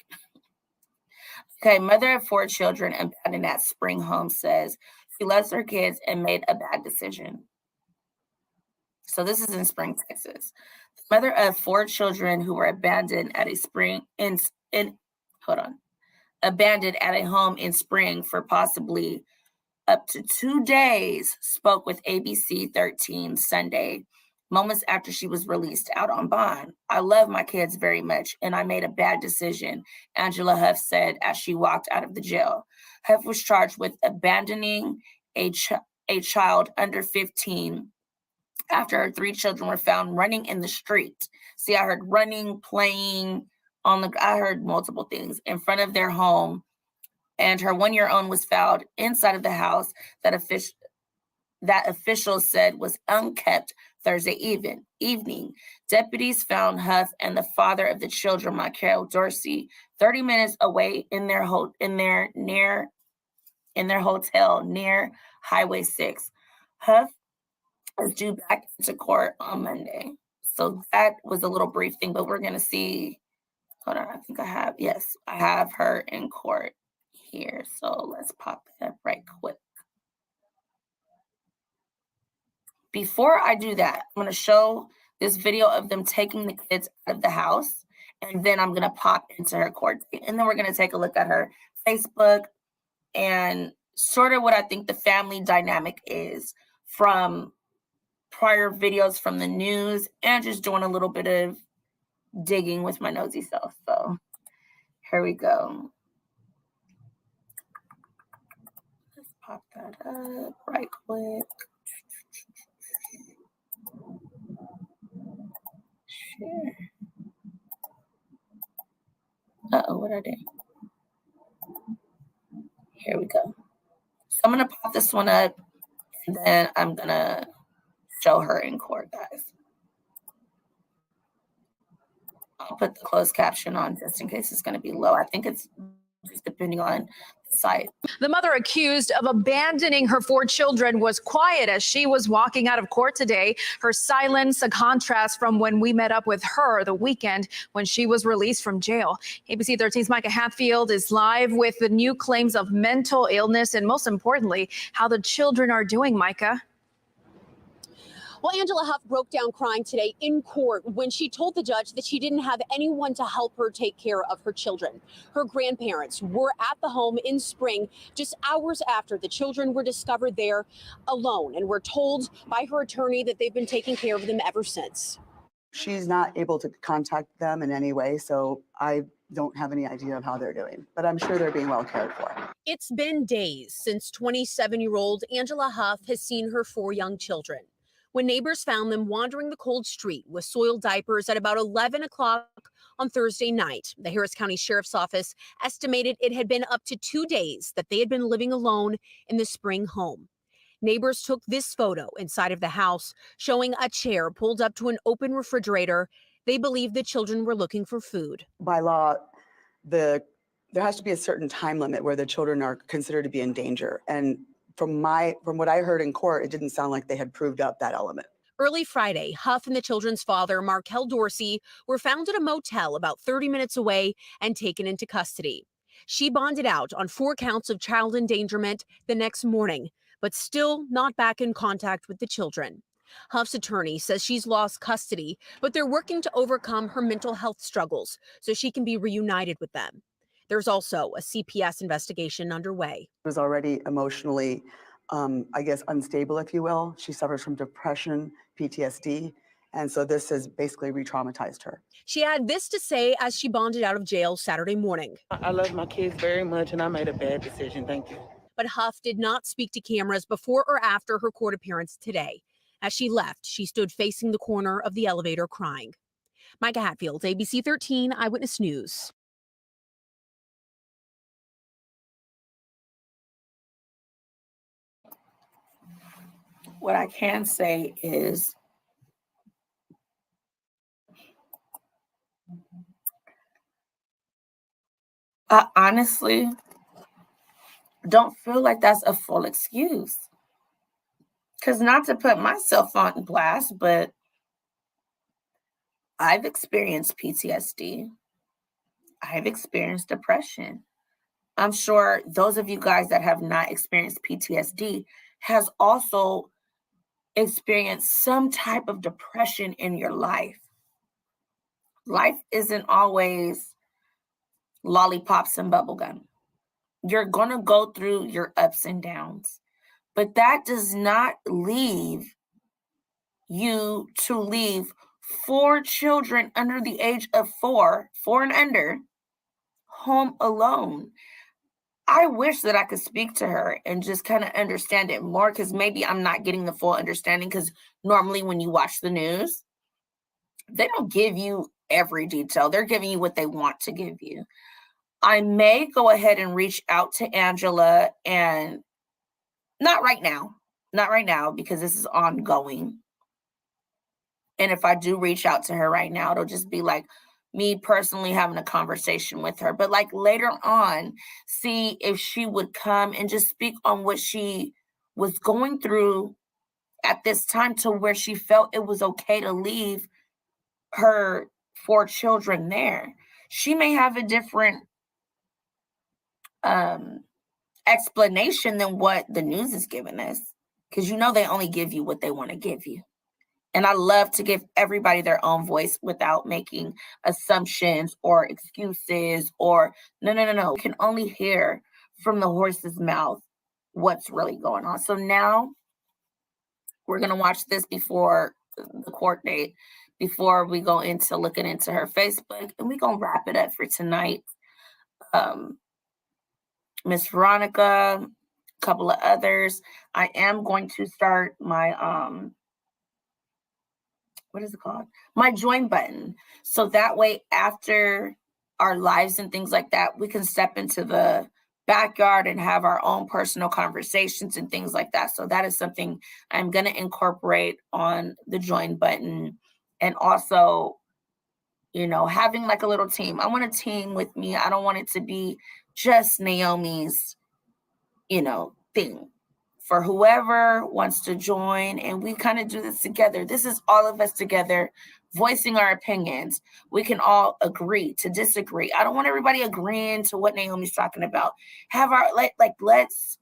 Okay, mother of 4 children abandoned at Spring Home says she loves her kids and made a bad decision. So this is in Spring, Texas. The mother of 4 children who were abandoned at abandoned at a home in Spring for possibly up to 2 days spoke with ABC 13 Sunday, moments after she was released out on bond. I love my kids very much, and I made a bad decision, Angela Huff said as she walked out of the jail. Huff was charged with abandoning a child under 15 after her 3 children were found running in the street. See, I heard running, playing, I heard multiple things in front of their home, and her 1-year-old was found inside of the house that officials said was unkept Thursday evening. Deputies found Huff and the father of the children, Markel Dorsey, 30 minutes away in their hotel near Highway 6. Huff is due back into court on Monday. So that was a little brief thing, but we're going to see. Hold on. I think I have her in court here. So let's pop that up right quick. Before I do that, I'm going to show this video of them taking the kids out of the house, and then I'm going to pop into her court date. And then we're going to take a look at her Facebook and sort of what I think the family dynamic is from prior videos from the news, and just doing a little bit of digging with my nosy self. So here we go. Let's pop that up right quick. Share. Uh-oh, what I did? Here we go. So I'm going to pop this one up, and then I'm going to show her in court, guys. I'll put the closed caption on just in case it's going to be low. I think it's just depending on the site. The mother accused of abandoning her 4 children was quiet as she was walking out of court today. Her silence, a contrast from when we met up with her the weekend when she was released from jail. ABC 13's Micah Hatfield is live with the new claims of mental illness and, most importantly, how the children are doing. Micah. Well, Angela Huff broke down crying today in court when she told the judge that she didn't have anyone to help her take care of her children. Her grandparents were at the home in spring just hours after the children were discovered there alone, and were told by her attorney that they've been taking care of them ever since. She's not able to contact them in any way, so I don't have any idea of how they're doing, but I'm sure they're being well cared for. It's been days since 27-year-old Angela Huff has seen her 4 young children, when neighbors found them wandering the cold street with soiled diapers at about 11 o'clock on Thursday night. The Harris County Sheriff's Office estimated it had been up to 2 days that they had been living alone in the spring home. Neighbors took this photo inside of the house, showing a chair pulled up to an open refrigerator. They believe the children were looking for food. By law, there has to be a certain time limit where the children are considered to be in danger. And from what I heard in court, it didn't sound like they had proved up that element. Early Friday, Huff and the children's father, Markel Dorsey, were found at a motel about 30 minutes away and taken into custody. She bonded out on 4 counts of child endangerment the next morning, but still not back in contact with the children. Huff's attorney says she's lost custody, but they're working to overcome her mental health struggles so she can be reunited with them. There's also a CPS investigation underway. She was already emotionally, unstable, if you will. She suffers from depression, PTSD, and so this has basically re-traumatized her. She had this to say as she bonded out of jail Saturday morning. I love my kids very much, and I made a bad decision. Thank you. But Huff did not speak to cameras before or after her court appearance today. As she left, she stood facing the corner of the elevator crying. Micah Hatfield, ABC 13 Eyewitness News. What I can say is I honestly don't feel like that's a full excuse. Because not to put myself on blast, but I've experienced PTSD. I've experienced depression. I'm sure those of you guys that have not experienced PTSD has also experienced some type of depression in your life. Life isn't always lollipops and bubblegum. You're going to go through your ups and downs, but that does not leave you to leave 4 children under the age of 4 and under, home alone. I wish that I could speak to her and just kind of understand it more, because maybe I'm not getting the full understanding, because normally when you watch the news, they don't give you every detail. They're giving you what they want to give you. I may go ahead and reach out to Angela, and not right now, because this is ongoing. And if I do reach out to her right now, it'll just be like me personally having a conversation with her. But like later on, see if she would come and just speak on what she was going through at this time, to where she felt it was okay to leave her 4 children there. She may have a different explanation than what the news is giving us, because they only give you what they want to give you. And I love to give everybody their own voice without making assumptions or excuses or no. You can only hear from the horse's mouth what's really going on. So now we're going to watch this before the court date, before we go into looking into her Facebook, and we're going to wrap it up for tonight. Miss Veronica, a couple of others. I am going to start my what is it called? My join button. So that way, after our lives and things like that, we can step into the backyard and have our own personal conversations and things like that. So that is something I'm going to incorporate on the join button. And also, having like a little team. I want a team with me. I don't want it to be just Naomi's, thing. For whoever wants to join, and we kind of do this together. This is all of us together voicing our opinions. We can all agree to disagree. I don't want everybody agreeing to what Naomi's talking about. Have our let's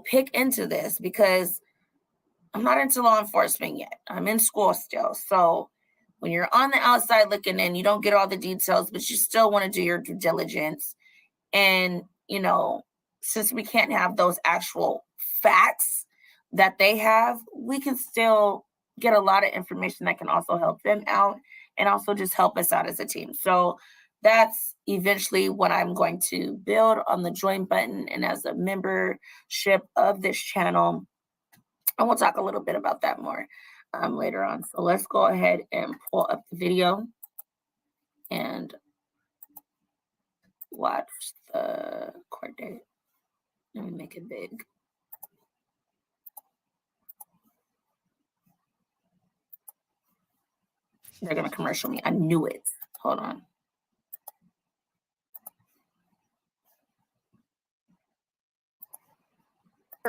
pick into this, because I'm not into law enforcement yet. I'm in school still. So when you're on the outside looking in, you don't get all the details, but you still want to do your due diligence. And since we can't have those actual facts that they have, we can still get a lot of information that can also help them out and also just help us out as a team. So that's eventually what I'm going to build on the join button and as a membership of this channel. And we'll talk a little bit about that more later on. So let's go ahead and pull up the video and watch the court date. Let me make it big. They're going to commercial me. I knew it. Hold on.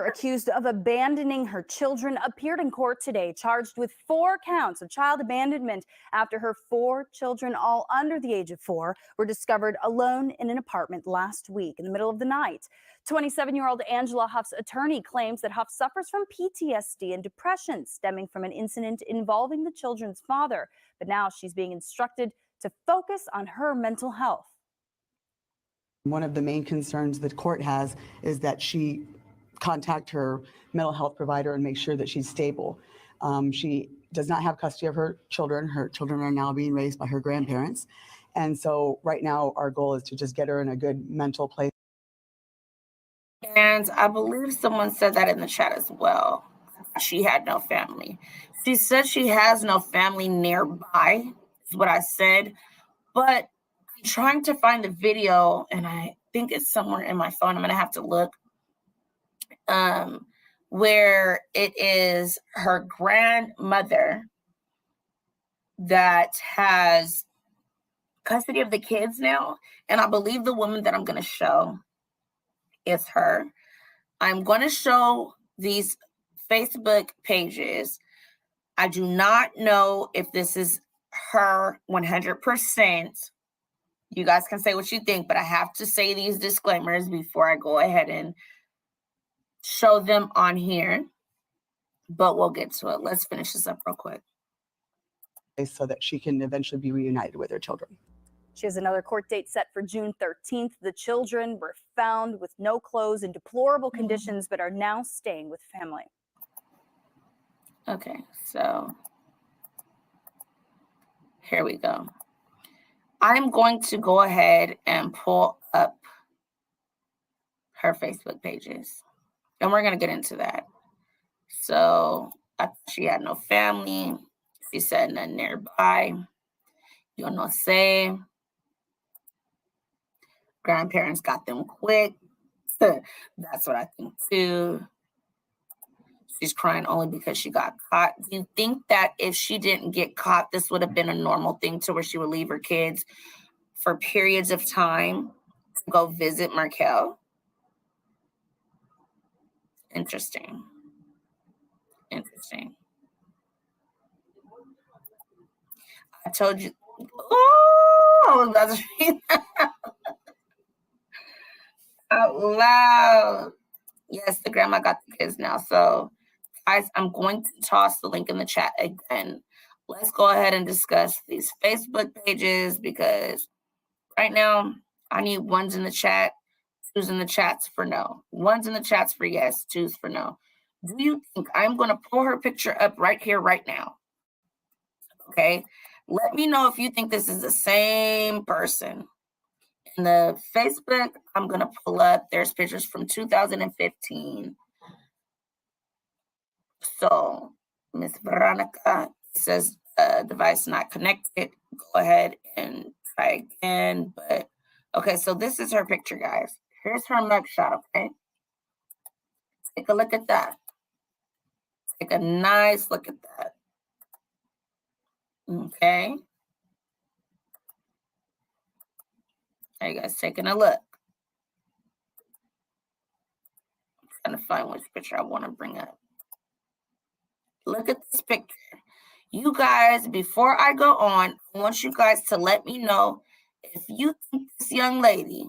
Accused of abandoning her children appeared in court today, charged with 4 counts of child abandonment after her 4 children, all under the age of 4, were discovered alone in an apartment last week in the middle of the night. 27-year-old Angela Huff's attorney claims that Huff suffers from PTSD and depression stemming from an incident involving the children's father, but now she's being instructed to focus on her mental health. One of the main concerns the court has is that she contact her mental health provider and make sure that she's stable. She does not have custody of her children. Her children are now being raised by her grandparents. And so right now our goal is to just get her in a good mental place. And I believe someone said that in the chat as well. She had no family. She said she has no family nearby, is what I said. But I'm trying to find the video, and I think it's somewhere in my phone. I'm going to have to look. Where it is her grandmother that has custody of the kids now. And I believe the woman that I'm going to show is her. I'm going to show these Facebook pages. I do not know if this is her 100%. You guys can say what you think, but I have to say these disclaimers before I go ahead and show them on here, but we'll get to it. Let's finish this up real quick. So that she can eventually be reunited with her children. She has another court date set for June 13th. The children were found with no clothes in deplorable conditions, but are now staying with family. Okay, so here we go. I'm going to go ahead and pull up her Facebook pages. And we're going to get into that. So she had no family. She said none nearby. Yo no sé. Grandparents got them quick. That's what I think too. She's crying only because she got caught. Do you think that if she didn't get caught, this would have been a normal thing to where she would leave her kids for periods of time to go visit Markel? Interesting. I told you. Oh, I was about to read that out loud. Yes, the grandma got the kids now. So, guys, I'm going to toss the link in the chat again. Let's go ahead and discuss these Facebook pages because right now I need ones in the chat, twos in the chats for no. Ones in the chats for yes, twos for no. Do you think I'm going to pull her picture up right here, right now? Okay. Let me know if you think this is the same person. In the Facebook, I'm going to pull up, there's pictures from 2015. So, Miss Veronica says device not connected. Go ahead and try again. But, okay, so this is her picture, guys. Here's her mugshot, okay? Take a look at that. Take a nice look at that. Okay. Are you guys taking a look? I'm trying to find which picture I want to bring up. Look at this picture. You guys, before I go on, I want you guys to let me know if you think this young lady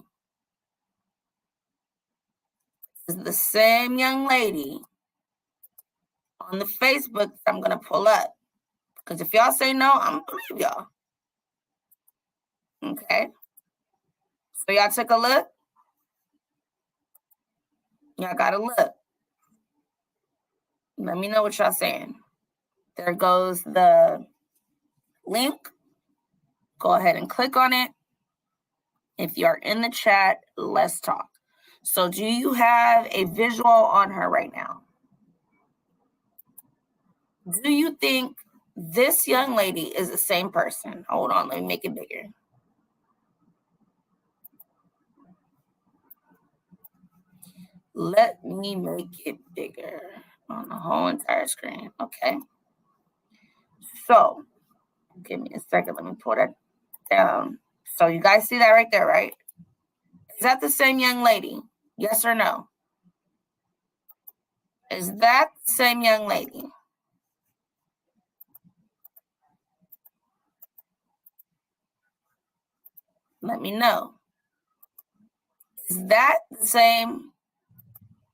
is the same young lady on the Facebook that I'm going to pull up. Because if y'all say no, I'm going to believe y'all. Okay. So y'all took a look? Y'all got to look. Let me know what y'all saying. There goes the link. Go ahead and click on it. If you're in the chat, let's talk. So do you have a visual on her right now? Do you think this young lady is the same person? Hold on, let me make it bigger. Let me make it bigger on the whole entire screen. Okay. So, give me a second. Let me put it down. So, you guys see that right there, right? Is that the same young lady? Yes or no? Is that the same young lady? Let me know. Is that the same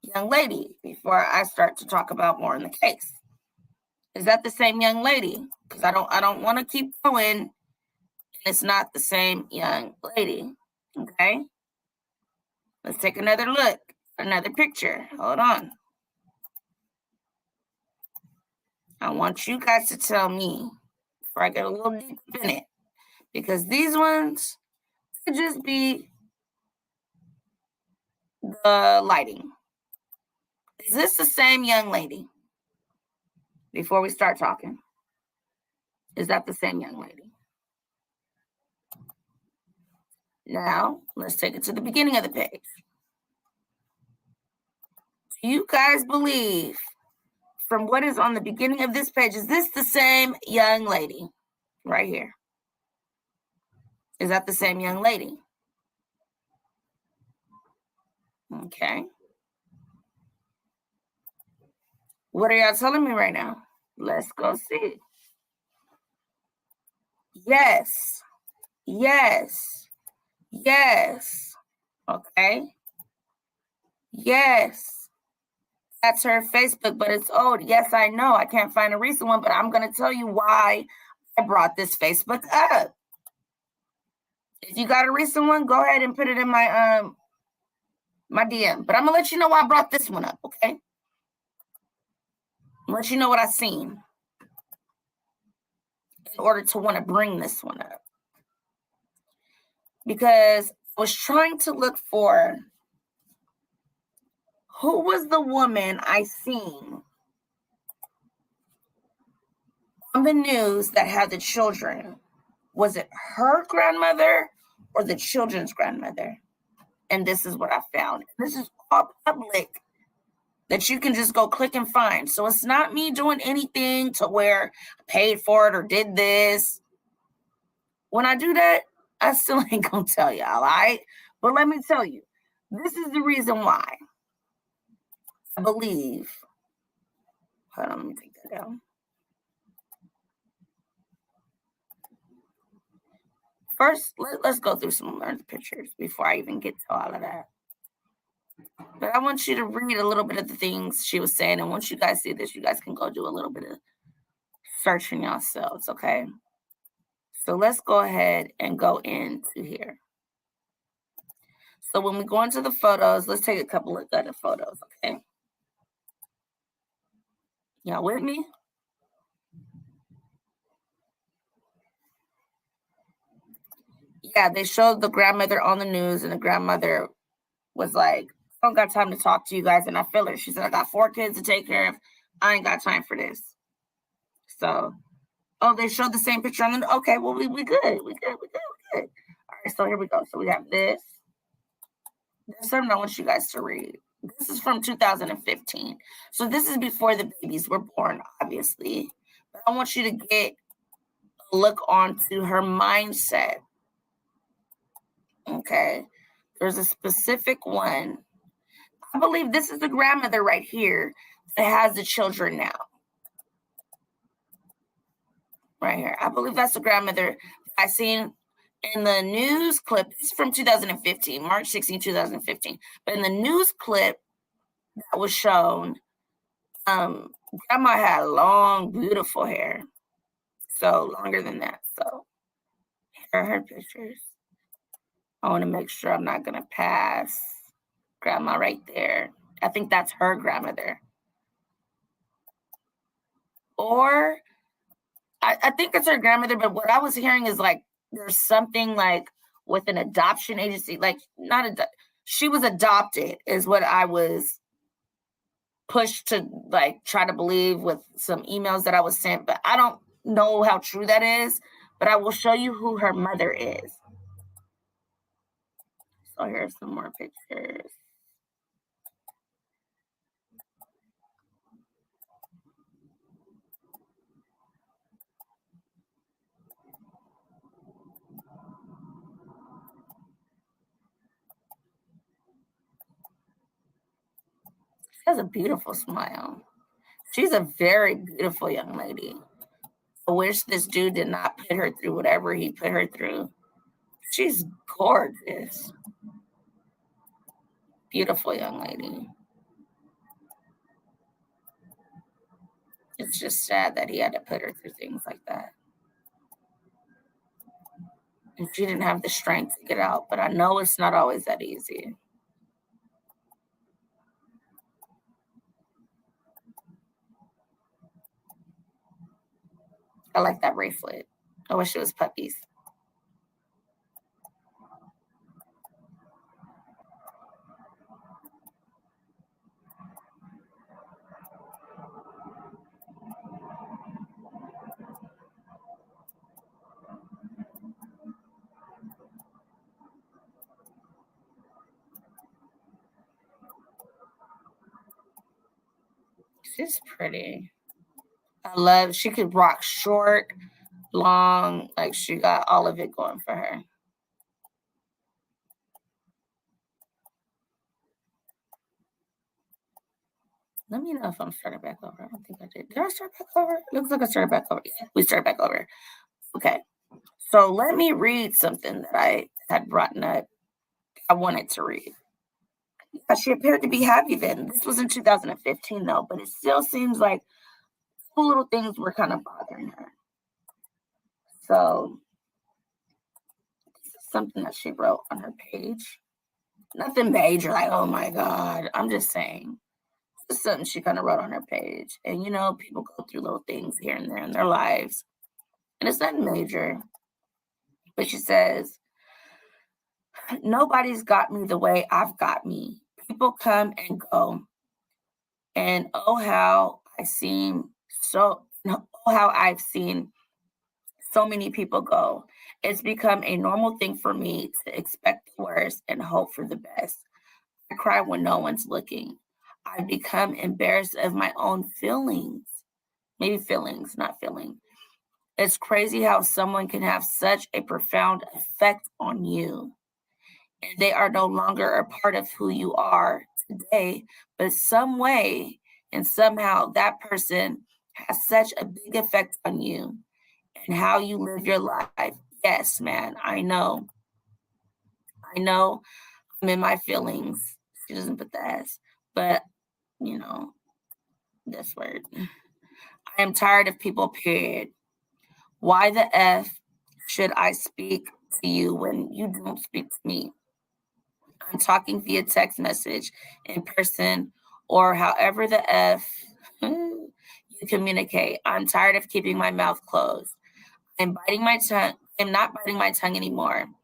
young lady before I start to talk about more in the case? Is that the same young lady? Because I don't want to keep going and it's not the same young lady. Okay. Let's take another look. Another picture. Hold on. I want you guys to tell me before I get a little deep in it. Because these ones could just be the lighting. Is this the same young lady? Before we start talking. Is that the same young lady? Now, let's take it to the beginning of the page. Do you guys believe from what is on the beginning of this page, is this the same young lady right here? Is that the same young lady? Okay. What are y'all telling me right now? Let's go see. Yes. Yes. Yes. Okay. Yes. That's her Facebook, but it's old. Yes, I know. I can't find a recent one, but I'm going to tell you why I brought this Facebook up. If you got a recent one, go ahead and put it in my my DM. But I'm going to let you know why I brought this one up, okay? I'll let you know what I seen in order to want to bring this one up. Because I was trying to look for who was the woman I seen on the news that had the children. Was it her grandmother or the children's grandmother? And this is what I found. This is all public that you can just go click and find. So it's not me doing anything to where I paid for it or did this. When I do that, I still ain't gonna tell y'all, all right? But let me tell you, this is the reason why I believe. Hold on, let me take that down. First, let's go through some of the pictures before I even get to all of that. But I want you to read a little bit of the things she was saying. And once you guys see this, you guys can go do a little bit of searching yourselves, okay? So let's go ahead and go into here. So when we go into the photos, let's take a couple of other photos, okay? Y'all with me? Yeah, they showed the grandmother on the news, and the grandmother was like, I don't got time to talk to you guys. And I feel her. She said, I got 4 kids to take care of. I ain't got time for this. So, they showed the same picture on the, okay, well, we good. We good. All right, so here we go. So we have this. There's something I want you guys to read. This is from 2015. So this is before the babies were born, obviously. But I want you to get a look onto her mindset. Okay. There's a specific one. I believe this is the grandmother right here that has the children now. Right here. I believe that's the grandmother I seen in the news clip. This is from 2015, March 16, 2015. But in the news clip that was shown, grandma had long, beautiful hair. So longer than that. So here are her pictures. I want to make sure I'm not going to pass grandma right there. I think that's her grandmother. Or I think it's her grandmother, but what I was hearing is like there's something like with an adoption agency, like she was adopted is what I was pushed to like try to believe with some emails that I was sent, but I don't know how true that is, but I will show you who her mother is. So here's some more pictures. She has a beautiful smile. She's a very beautiful young lady. I wish this dude did not put her through whatever he put her through. She's gorgeous. Beautiful young lady. It's just sad that he had to put her through things like that. And she didn't have the strength to get out, but I know it's not always that easy. I like that bracelet. I wish it was puppies. She's pretty. She could rock short, long, like she got all of it going for her. Let me know if I'm started back over. I don't think I did. Did I start back over? Looks like I started back over. Yeah, we started back over. Okay. So let me read something that I had brought up. I wanted to read. Yeah, she appeared to be happy then. This was in 2015 though, but it still seems like two little things were kind of bothering her. So this is something that she wrote on her page. Nothing major, like, oh my God. I'm just saying. This is something she kind of wrote on her page. And people go through little things here and there in their lives. And it's nothing major. But she says, nobody's got me the way I've got me. People come and go. And oh, how I've seen so many people go. It's become a normal thing for me to expect the worst and hope for the best. I cry when no one's looking. I've become embarrassed of my own feelings. Maybe feelings, not feeling. It's crazy how someone can have such a profound effect on you. And they are no longer a part of who you are today, but some way and somehow that person has such a big effect on you and how you live your life. Yes, man, I know. I'm in my feelings. She doesn't put the S, but this word. I am tired of people, period. Why the F should I speak to you when you don't speak to me? I'm talking via text message, in person, or however the F you communicate. I'm tired of keeping my mouth closed. I'm biting my tongue. I'm not biting my tongue anymore. I'm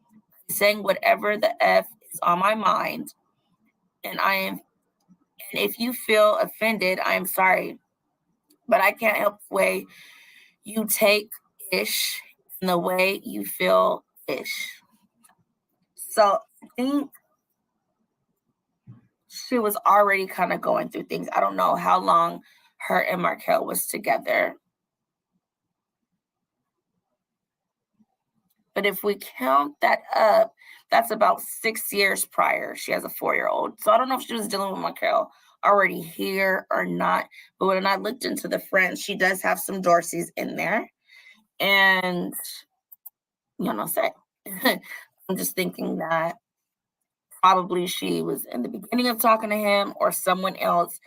saying whatever the F is on my mind. And if you feel offended, I'm sorry. But I can't help the way you take ish and the way you feel ish. So I think she was already kind of going through things. I don't know how long her and Markel was together. But if we count that up, that's about 6 years prior. She has a 4-year-old. So I don't know if she was dealing with Markel already here or not. But when I looked into the friends, she does have some Dorseys in there. And, say, I'm just thinking that probably she was in the beginning of talking to him or someone else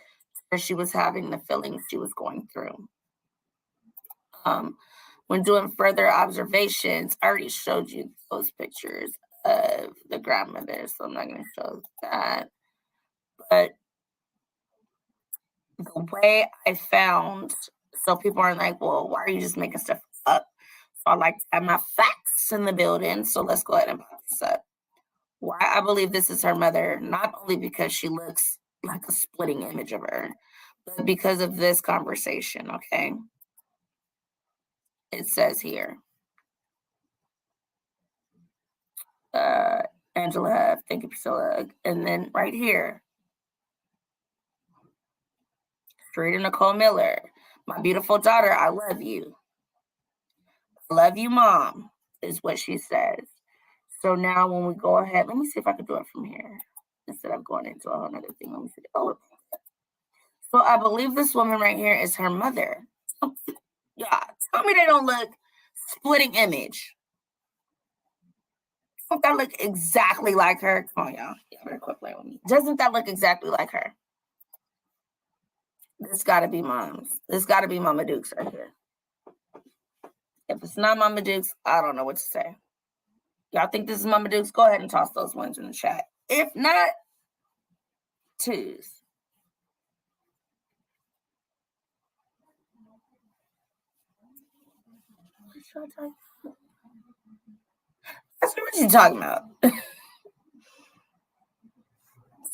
where she was having the feelings she was going through. When doing further observations, I already showed you those pictures of the grandmother, so I'm not going to show that. But the way I found, so people aren't like, well, why are you just making stuff up? So I like to have my facts in the building, so let's go ahead and pop this up. Why I believe this is her mother, not only because she looks like a splitting image of her, but because of this conversation, okay? It says here, Angela Huff, thank you, Priscilla. And then right here, Rita Nicole Miller, my beautiful daughter, I love you. I love you, Mom, is what she says. So now when we go ahead, let me see if I can do it from here instead of going into a whole other thing. Let me see. Oh, so I believe this woman right here is her mother. Yeah, tell me they don't look splitting image. Don't that look exactly like her? Come on, y'all. Y'all better quit playing with me. Doesn't that look exactly like her? This got to be Mom's. This got to be Mama Dukes right here. If it's not Mama Dukes, I don't know what to say. Y'all think this is Mama Dukes? Go ahead and toss those ones in the chat. If not, twos. That's what you talking about.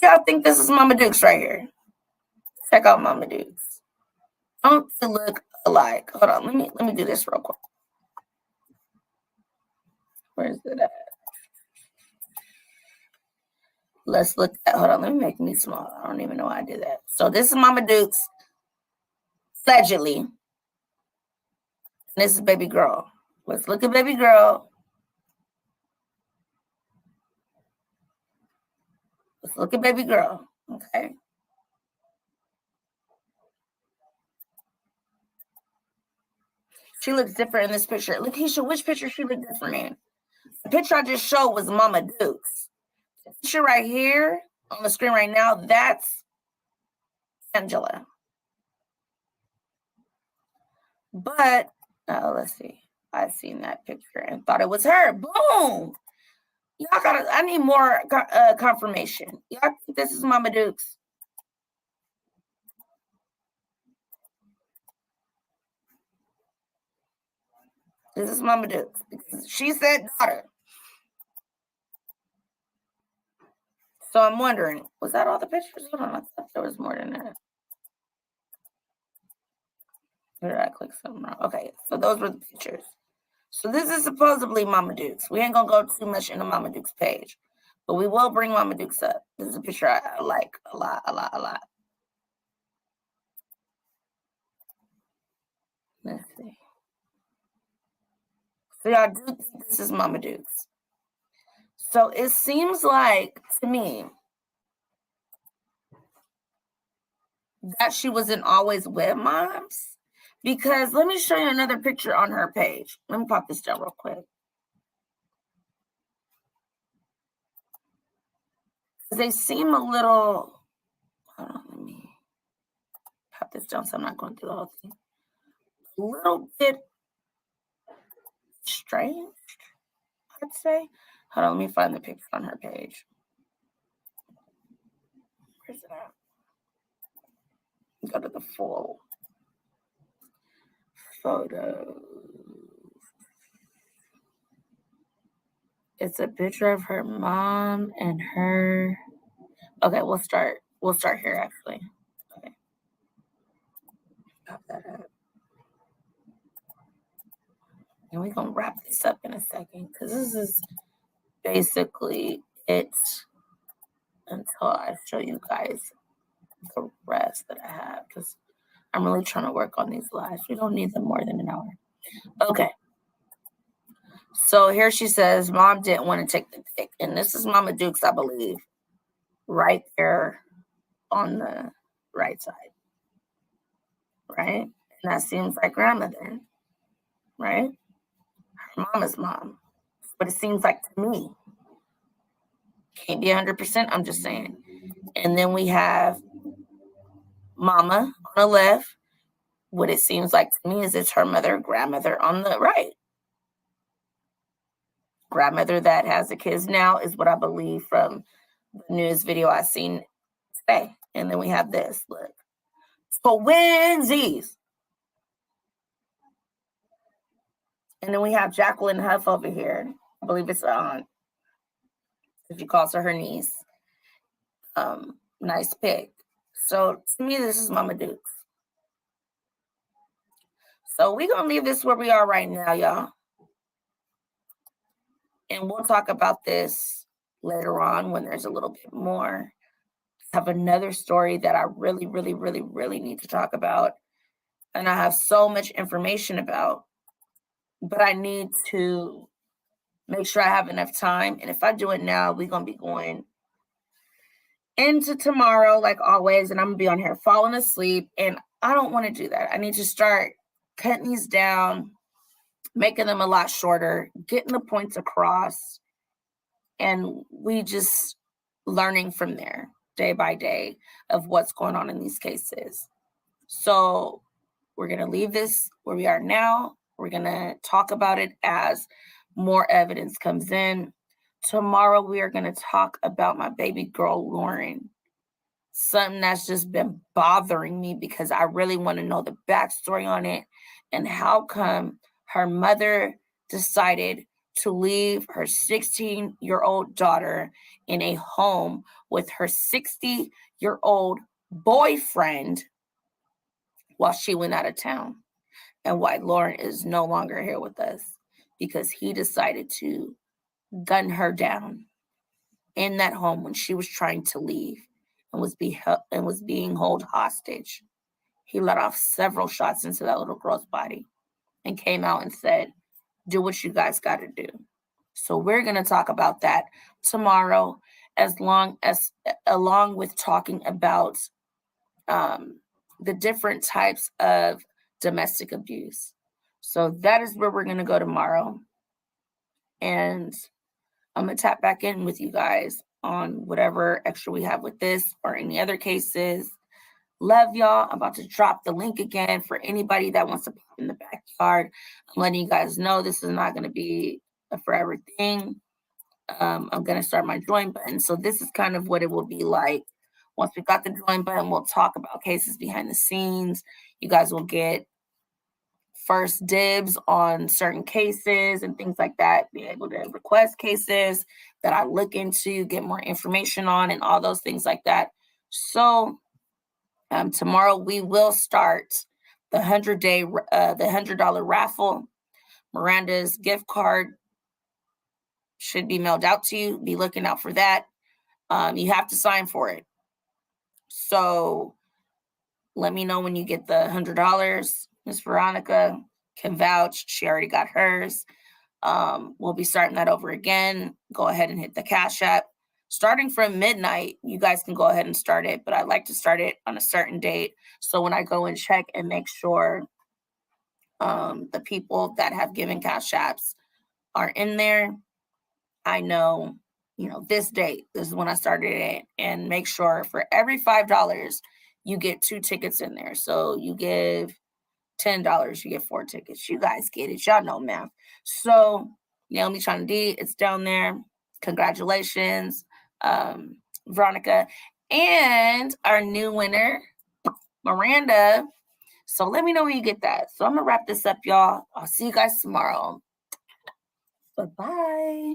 Y'all think this is Mama Dukes right here? Check out Mama Dukes. Don't they look alike? Hold on, let me do this real quick. Where's it at? Let's look at, hold on, let me make me small. I don't even know why I did that. So this is Mama Dukes, allegedly. And this is baby girl. Let's look at baby girl. Let's look at baby girl, okay? She looks different in this picture. Look, Keisha, which picture she look different in? The picture I just showed was Mama Dukes. The picture right here on the screen right now, that's Angela. But, let's see. I seen that picture and thought it was her. Boom! Y'all I need more confirmation. Y'all think this is Mama Dukes? This is Mama Dukes. Because she said daughter. So I'm wondering, was that all the pictures? Hold on, I thought there was more than that. Or did I click something wrong? Okay, so those were the pictures. So this is supposedly Mama Dukes. We ain't gonna go too much into Mama Dukes' page, but we will bring Mama Dukes up. This is a picture I like a lot. Let's see. So y'all do think this is Mama Dukes. So it seems like, to me, that she wasn't always with Moms. Because let me show you another picture on her page. Let me pop this down real quick. They seem a little, hold on, let me pop this down so I'm not going through the whole thing. A little bit strange, I'd say. Hold on, let me find the picture on her page. Where's it at? Go to the full photo. It's a picture of her mom and her. Okay, we'll start here actually. Okay. Pop that up. And we're gonna wrap this up in a second because this is basically it until I show you guys the rest that I have because I'm really trying to work on these lives. We don't need them more than an hour. Okay. So here she says, Mom didn't want to take the pic. And this is Mama Dukes, I believe, right there on the right side. Right? And that seems like grandmother. Right? Her mama's mom. But it seems like to me. Can't be 100%, I'm just saying. And then we have Mama on the left. What it seems like to me is it's her mother, grandmother on the right. Grandmother that has the kids now is what I believe from the news video I seen today. And then we have this, look. Twinsies. And then we have Jacqueline Huff over here. I believe it's aunt. She calls her niece. Nice pic. So to me, this is Mama Dukes. So we're going to leave this where we are right now, y'all. And we'll talk about this later on when there's a little bit more. I have another story that I really, really, really, really need to talk about. And I have so much information about. But I need to make sure I have enough time. And if I do it now, we're going to be going into tomorrow, like always. And I'm going to be on here falling asleep. And I don't want to do that. I need to start cutting these down, making them a lot shorter, getting the points across. And we just learning from there day by day of what's going on in these cases. So we're going to leave this where we are now. We're going to talk about it as more evidence comes in. Tomorrow, we are going to talk about my baby girl, Lauren. Something that's just been bothering me because I really want to know the backstory on it and how come her mother decided to leave her 16-year-old daughter in a home with her 60-year-old boyfriend while she went out of town. And why Lauren is no longer here with us because he decided to gun her down in that home when she was trying to leave and was being held hostage. He let off several shots into that little girl's body and came out and said, do what you guys got to do. So we're going to talk about that tomorrow, along with talking about the different types of domestic abuse. So that is where we're going to go tomorrow. And I'm going to tap back in with you guys on whatever extra we have with this or any other cases. Love y'all. I'm about to drop the link again for anybody that wants to pop in the backyard. I'm letting you guys know this is not going to be a forever thing. I'm going to start my join button. So this is kind of what it will be like. Once we got the join button, we'll talk about cases behind the scenes. You guys will get first dibs on certain cases and things like that, be able to request cases that I look into, get more information on, and all those things like that. So tomorrow we will start the $100 raffle. Miranda's gift card should be mailed out to you. Be looking out for that. You have to sign for it. So let me know when you get the $100. Miss Veronica can vouch. She already got hers. We'll be starting that over again. Go ahead and hit the Cash App. Starting from midnight, you guys can go ahead and start it, but I like to start it on a certain date. So when I go and check and make sure the people that have given Cash Apps are in there, I know this date, this is when I started it, and make sure for every $5, you get 2 tickets in there. So you give $10, you get 4 tickets. You guys get it. Y'all know math. So Naomi Chana D, it's down there. Congratulations, Veronica. And our new winner, Miranda. So let me know when you get that. So I'm going to wrap this up, y'all. I'll see you guys tomorrow. Bye-bye.